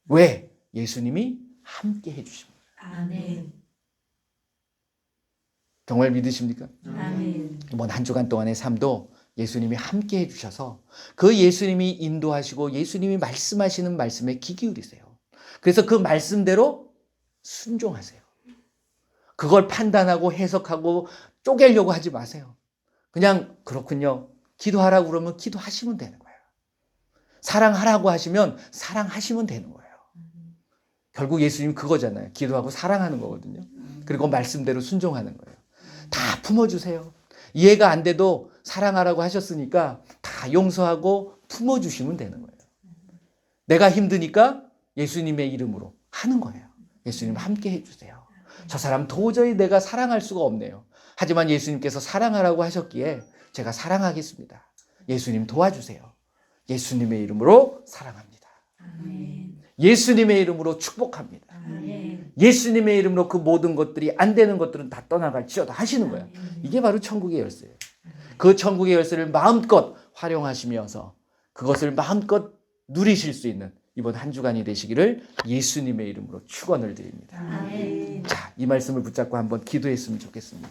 왜? 예수님이 함께 해주십니다. 정말 믿으십니까? 이번 한 주간 동안의 삶도 예수님이 함께 해주셔서 그 예수님이 인도하시고 예수님이 말씀하시는 말씀에 귀 기울이세요. 그래서 그 말씀대로 순종하세요. 그걸 판단하고 해석하고 쪼개려고 하지 마세요. 그냥 그렇군요. 기도하라고 그러면 기도하시면 되는 거예요. 사랑하라고 하시면 사랑하시면 되는 거예요. 결국 예수님 그거잖아요. 기도하고 사랑하는 거거든요. 그리고 말씀대로 순종하는 거예요. 다 품어주세요. 이해가 안 돼도 사랑하라고 하셨으니까 다 용서하고 품어주시면 되는 거예요. 내가 힘드니까 예수님의 이름으로 하는 거예요. 예수님 함께 해주세요. 저 사람 도저히 내가 사랑할 수가 없네요. 하지만 예수님께서 사랑하라고 하셨기에 제가 사랑하겠습니다. 예수님 도와주세요. 예수님의 이름으로 사랑합니다. 예수님의 이름으로 축복합니다. 예수님의 이름으로 그 모든 것들이 안 되는 것들은 다 떠나갈지어다 하시는 거예요. 이게 바로 천국의 열쇠예요. 그 천국의 열쇠를 마음껏 활용하시면서 그것을 마음껏 누리실 수 있는 이번 한 주간이 되시기를 예수님의 이름으로 축원을 드립니다. 자, 이 말씀을 붙잡고 한번 기도했으면 좋겠습니다.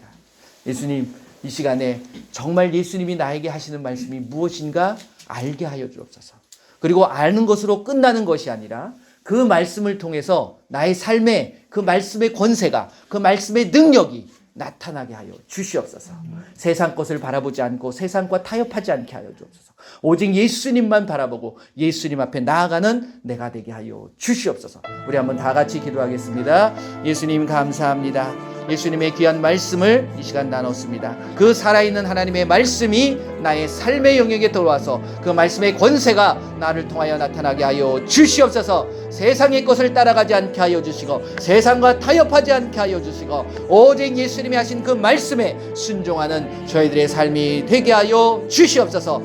예수님, 이 시간에 정말 예수님이 나에게 하시는 말씀이 무엇인가 알게 하여 주옵소서. 그리고 아는 것으로 끝나는 것이 아니라 그 말씀을 통해서 나의 삶에 그 말씀의 권세가, 그 말씀의 능력이 나타나게 하여 주시옵소서. 세상 것을 바라보지 않고 세상과 타협하지 않게 하여 주옵소서. 오직 예수님만 바라보고 예수님 앞에 나아가는 내가 되게 하여 주시옵소서. 우리 한번 다 같이 기도하겠습니다. 예수님 감사합니다. 예수님의 귀한 말씀을 이 시간 나눴습니다. 그 살아있는 하나님의 말씀이 나의 삶의 영역에 들어와서 그 말씀의 권세가 나를 통하여 나타나게 하여 주시옵소서. 세상의 것을 따라가지 않게 하여 주시고 세상과 타협하지 않게 하여 주시고 오직 예수님이 하신 그 말씀에 순종하는 저희들의 삶이 되게 하여 주시옵소서.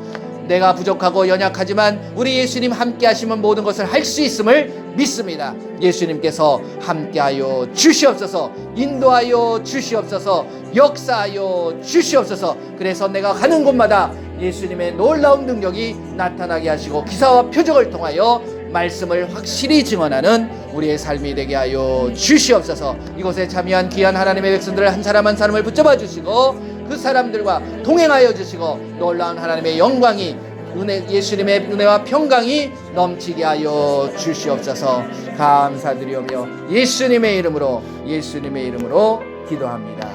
내가 부족하고 연약하지만 우리 예수님 함께 하시면 모든 것을 할 수 있음을 믿습니다. 예수님께서 함께하여 주시옵소서, 인도하여 주시옵소서, 역사하여 주시옵소서. 그래서 내가 가는 곳마다 예수님의 놀라운 능력이 나타나게 하시고 기사와 표적을 통하여 말씀을 확실히 증언하는 우리의 삶이 되게 하여 주시옵소서. 이곳에 참여한 귀한 하나님의 백성들을 한 사람 한 사람을 붙잡아 주시고 그 사람들과 동행하여 주시고 놀라운 하나님의 영광이 예수님의 은혜와 평강이 넘치게 하여 주시옵소서. 감사드리오며 예수님의 이름으로 기도합니다.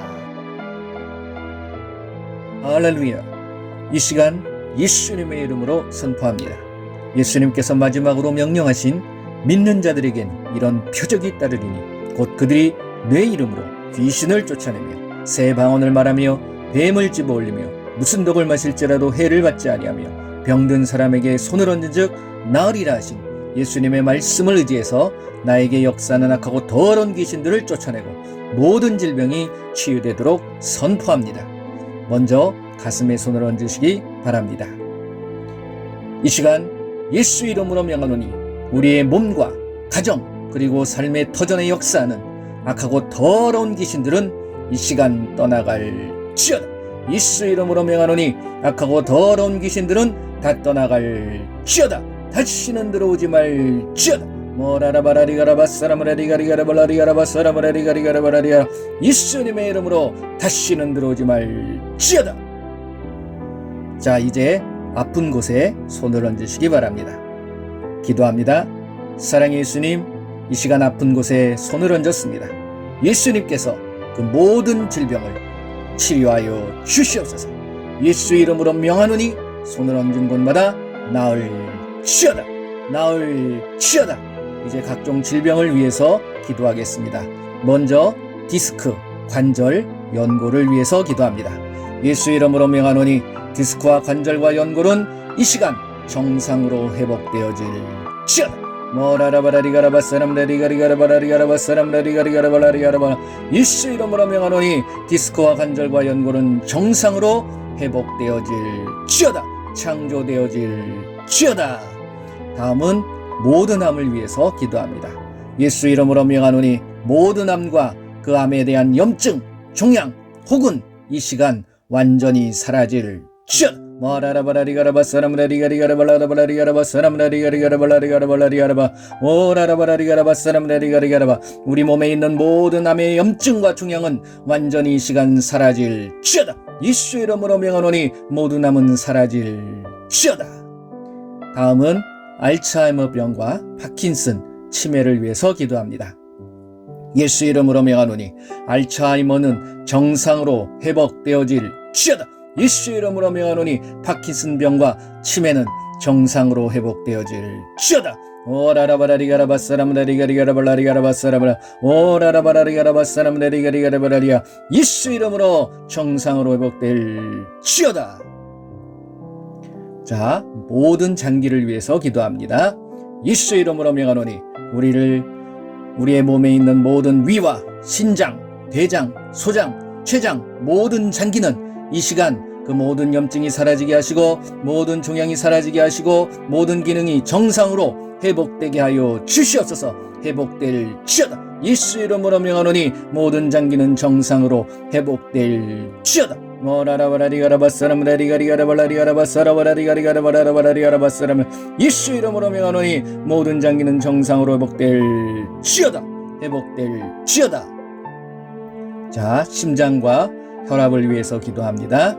할렐루야. 이 시간 예수님의 이름으로 선포합니다. 예수님께서 마지막으로 명령하신 믿는 자들에겐 이런 표적이 따르리니 곧 그들이 내 이름으로 귀신을 쫓아내며 새 방언을 말하며 뱀을 집어 올리며 무슨 독을 마실지라도 해를 받지 아니하며 병든 사람에게 손을 얹은 즉 나으리라 하신 예수님의 말씀을 의지해서 나에게 역사하는 악하고 더러운 귀신들을 쫓아내고 모든 질병이 치유되도록 선포합니다. 먼저 가슴에 손을 얹으시기 바랍니다. 이 시간 예수 이름으로 명하노니 우리의 몸과 가정 그리고 삶의 터전에 역사하는 악하고 더러운 귀신들은 이 시간 떠나갈지어다. 예수 이름으로 명하노니 악하고 더러운 귀신들은 다 떠나갈지어다. 다시는 들어오지 말지어다. 모라라바라리가라바사라무라리가리가라발라리가라바사라무라리가리가라발라리가 예수님의 이름으로 다시는 들어오지 말지어다. 자, 이제 아픈 곳에 손을 얹으시기 바랍니다. 기도합니다. 사랑의 예수님, 이 시간 아픈 곳에 손을 얹었습니다. 예수님께서 그 모든 질병을 치료하여 주시옵소서. 예수 이름으로 명하노니 손을 얹은 곳마다 나을지어다. 나을지어다. 이제 각종 질병을 위해서 기도하겠습니다. 먼저 디스크, 관절, 연골을 위해서 기도합니다. 예수 이름으로 명하노니 디스크와 관절과 연골은 이 시간 정상으로 회복되어질지어다. 모라라바라리가라바사람라리가리가라바라리가라바사람라리가리가라발라리가라바 예수 이름으로 명하노니 디스크와 관절과 연골은 정상으로 회복되어질지어다. 창조되어질지어다. 다음은 모든 암을 위해서 기도합니다. 예수 이름으로 명하노니 모든 암과 그 암에 대한 염증, 종양 혹은 이 시간 완전히 사라질지어다. 우리 몸에 있는 모든 암의 염증과 종양은 완전히 이 시간 사라질지어다. 예수 이름으로 명하노니 모든 암은 사라질지어다. 다음은 알츠하이머 병과 파킨슨, 치매를 위해서 기도합니다. 예수 이름으로 명하노니 알츠하이머는 정상으로 회복되어질지어다. 예수 이름으로 명하노니 파킨슨 병과 치매는 정상으로 회복되어질지어다. 오라라바라리가라바사람라리가리가라발라리가라바사람라 오라라바라리가라바사람라리가리가라발라리아 예수 이름으로 정상으로 회복될지어다. 자, 모든 장기를 위해서 기도합니다. 예수 이름으로 명하노니 우리의 몸에 있는 모든 위와 신장, 대장, 소장, 췌장 모든 장기는 이 시간 그 모든 염증이 사라지게 하시고 모든 종양이 사라지게 하시고 모든 기능이 정상으로 회복되게 하여 주시옵소서. 회복될지어다. 예수 이름으로 명하노니 모든 장기는 정상으로 회복될지어다. 예수 이름으로 명하노니 모든 장기는 정상으로 회복될지어다. 회복될지어다. 자, 심장과 혈압을 위해서 기도합니다.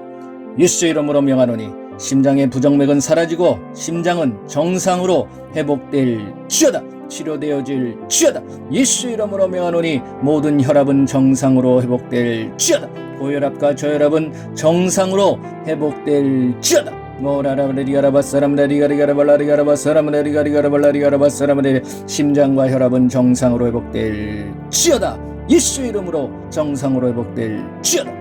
예수 이름으로 명하노니 심장의 부정맥은 사라지고 심장은 정상으로 회복될지어다. 치료되어질지어다. 예수 이름으로 명하노니 모든 혈압은 정상으로 회복될지어다. 고혈압과 저혈압은 정상으로 회복될지어다. 심장과 혈압은 정상으로 회복될지어다. 예수 이름으로 정상으로 회복될지어다.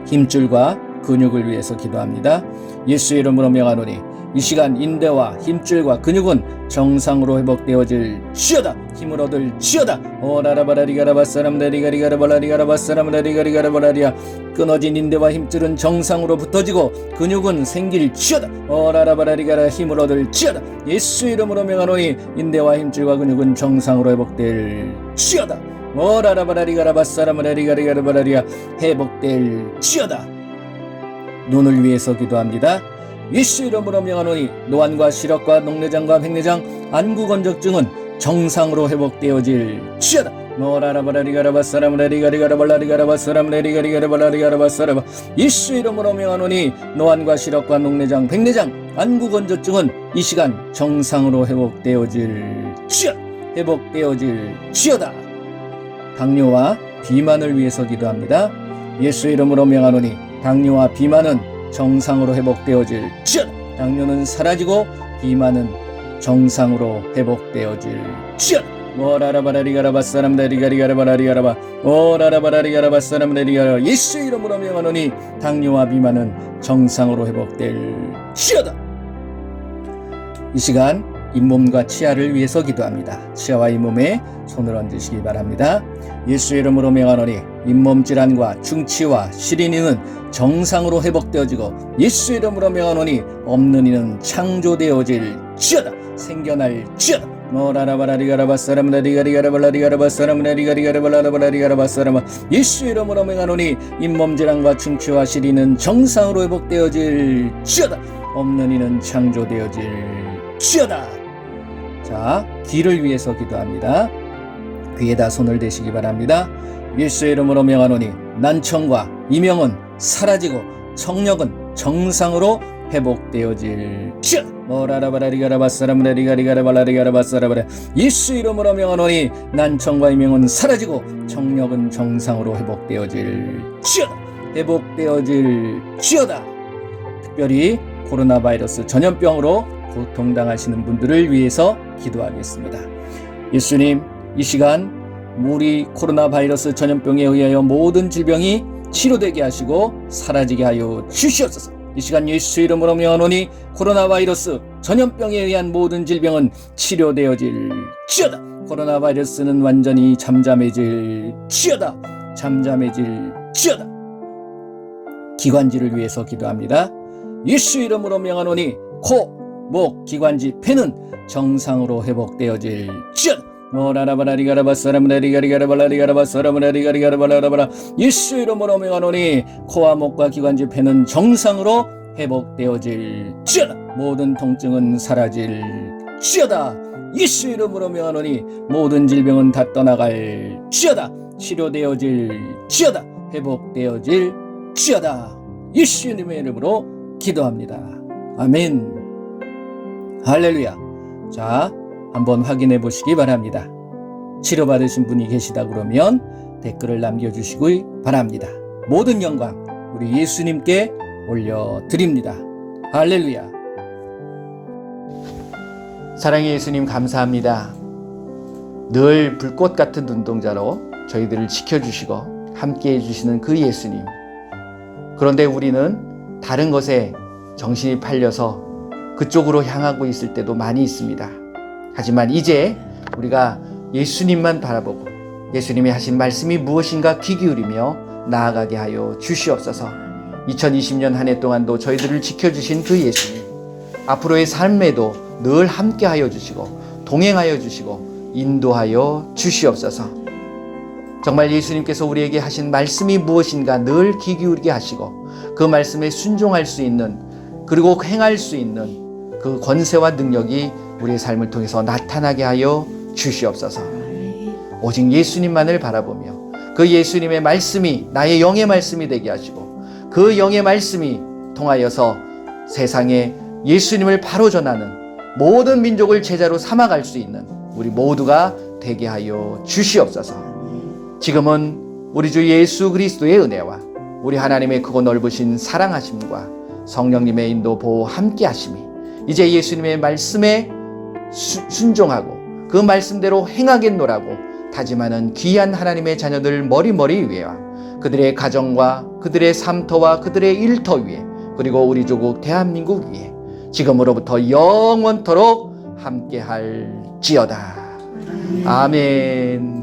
힘줄과 근육을 위해서 기도합니다. 예수 이름으로 명하노니 이 시간 인대와 힘줄과 근육은 정상으로 회복되어질지어다. 힘을 얻을지어다. 오라라바라리가라바사람다리가리가라발라리가라바사람다리가리가라발라리아. 끊어진 인대와 힘줄은 정상으로 붙어지고 근육은 생길지어다. 오라라바라리가라. 힘을 얻을지어다. 예수 이름으로 명하노니 인대와 힘줄과 근육은 정상으로 회복될지어다. 오라라바라리가라바사람다리가리가라발라리아. 회복될지어다. 눈을 위해서 기도합니다. 예수 이름으로 명하노니 노안과 시력과 녹내장과 백내장, 안구건조증은 정상으로 회복되어질지어다. 노라라바라리가라바사람라리가리가라발라리가라바사람라리가리가라발라리가라바사람. 예수 이름으로 명하노니 노안과 시력과 녹내장, 백내장, 안구건조증은 이 시간 정상으로 회복되어질지어다. 회복되어질지어다. 당뇨와 비만을 위해서 기도합니다. 예수 이름으로 명하노니 당뇨와 비만은 정상으로 회복되어질지어다. 당뇨는 사라지고 비만은 정상으로 회복되어질지어다. 오라라바라리가라바사람다리가리가라바라리가라바. 오라라바라리가라바사람다리가라. 예수 이름으로 명하노니 당뇨와 비만은 정상으로 회복될지어다. 이 시간 잇몸과 치아를 위해서 기도합니다. 치아와 잇몸에 손을 얹으시기 바랍니다. 예수 이름으로 명하노니 잇몸 질환과 충치와 시린이는 정상으로 회복되어지고 예수 이름으로 명하노니 없는 이는 창조되어질지어다. 생겨날지어다. 노라라바라리가라바사람다리가리가라발라리가라바사람다리가리가라발라리가라바사람. 예수 이름으로 명하노니 잇몸 질환과 충치와 시린은 정상으로 회복되어질지어다. 없는 이는 창조되어질지어다. 자, 귀를 위해서 기도합니다. 귀에다 손을 대시기 바랍니다. 예수 이름으로 명하노니 난청과 이명은 사라지고 청력은 정상으로 회복되어질지어다. 모라라바라리가라바사람라리가리가라발라리가라바사라바라. 예수 이름으로 명하노니 난청과 이명은 사라지고 청력은 정상으로 회복되어질지어다. 회복되어질지어다. 특별히 코로나 바이러스 전염병으로 고통당하시는 분들을 위해서 기도하겠습니다. 예수님, 이 시간 우리 코로나 바이러스 전염병에 의하여 모든 질병이 치료되게 하시고 사라지게 하여 주시옵소서. 이 시간 예수 이름으로 명하노니 코로나 바이러스 전염병에 의한 모든 질병은 치료되어질지어다. 코로나 바이러스는 완전히 잠잠해질지어다. 잠잠해질지어다. 기관지를 위해서 기도합니다. 예수 이름으로 명하노니 코, 목, 기관지, 폐는 정상으로 회복되어질지어다. 모라라바라리가라바사람라리가리가라발라리가라바사람라리가리가라발라라바라. 예수 이름으로 명하노니 코와 목과 기관지, 폐는 정상으로 회복되어질지어다. 모든 통증은 사라질지어다. 예수 이름으로 명하노니 모든 질병은 다 떠나갈지어다. 치료되어질지어다. 회복되어질지어다. 예수님의 이름으로 기도합니다. 아멘. 할렐루야. 자, 한번 확인해 보시기 바랍니다. 치료받으신 분이 계시다 그러면 댓글을 남겨주시기 바랍니다. 모든 영광 우리 예수님께 올려드립니다. 할렐루야. 사랑의 예수님 감사합니다. 늘 불꽃 같은 눈동자로 저희들을 지켜주시고 함께 해주시는 그 예수님. 그런데 우리는 다른 것에 정신이 팔려서 그쪽으로 향하고 있을 때도 많이 있습니다. 하지만 이제 우리가 예수님만 바라보고 예수님이 하신 말씀이 무엇인가 귀 기울이며 나아가게 하여 주시옵소서. 2020년 한 해 동안도 저희들을 지켜주신 그 예수님, 앞으로의 삶에도 늘 함께하여 주시고 동행하여 주시고 인도하여 주시옵소서. 정말 예수님께서 우리에게 하신 말씀이 무엇인가 늘 귀 기울이게 하시고 그 말씀에 순종할 수 있는, 그리고 행할 수 있는 그 권세와 능력이 우리의 삶을 통해서 나타나게 하여 주시옵소서. 오직 예수님만을 바라보며 그 예수님의 말씀이 나의 영의 말씀이 되게 하시고 그 영의 말씀이 통하여서 세상에 예수님을 바로 전하는 모든 민족을 제자로 삼아갈 수 있는 우리 모두가 되게 하여 주시옵소서. 지금은 우리 주 예수 그리스도의 은혜와 우리 하나님의 크고 넓으신 사랑하심과 성령님의 인도 보호 함께 하심이 이제 예수님의 말씀에 순종하고 그 말씀대로 행하겠노라고 다짐하는 귀한 하나님의 자녀들 머리머리 위에와 그들의 가정과 그들의 삶터와 그들의 일터 위에, 그리고 우리 조국 대한민국 위에 지금으로부터 영원토록 함께할지어다. 아멘.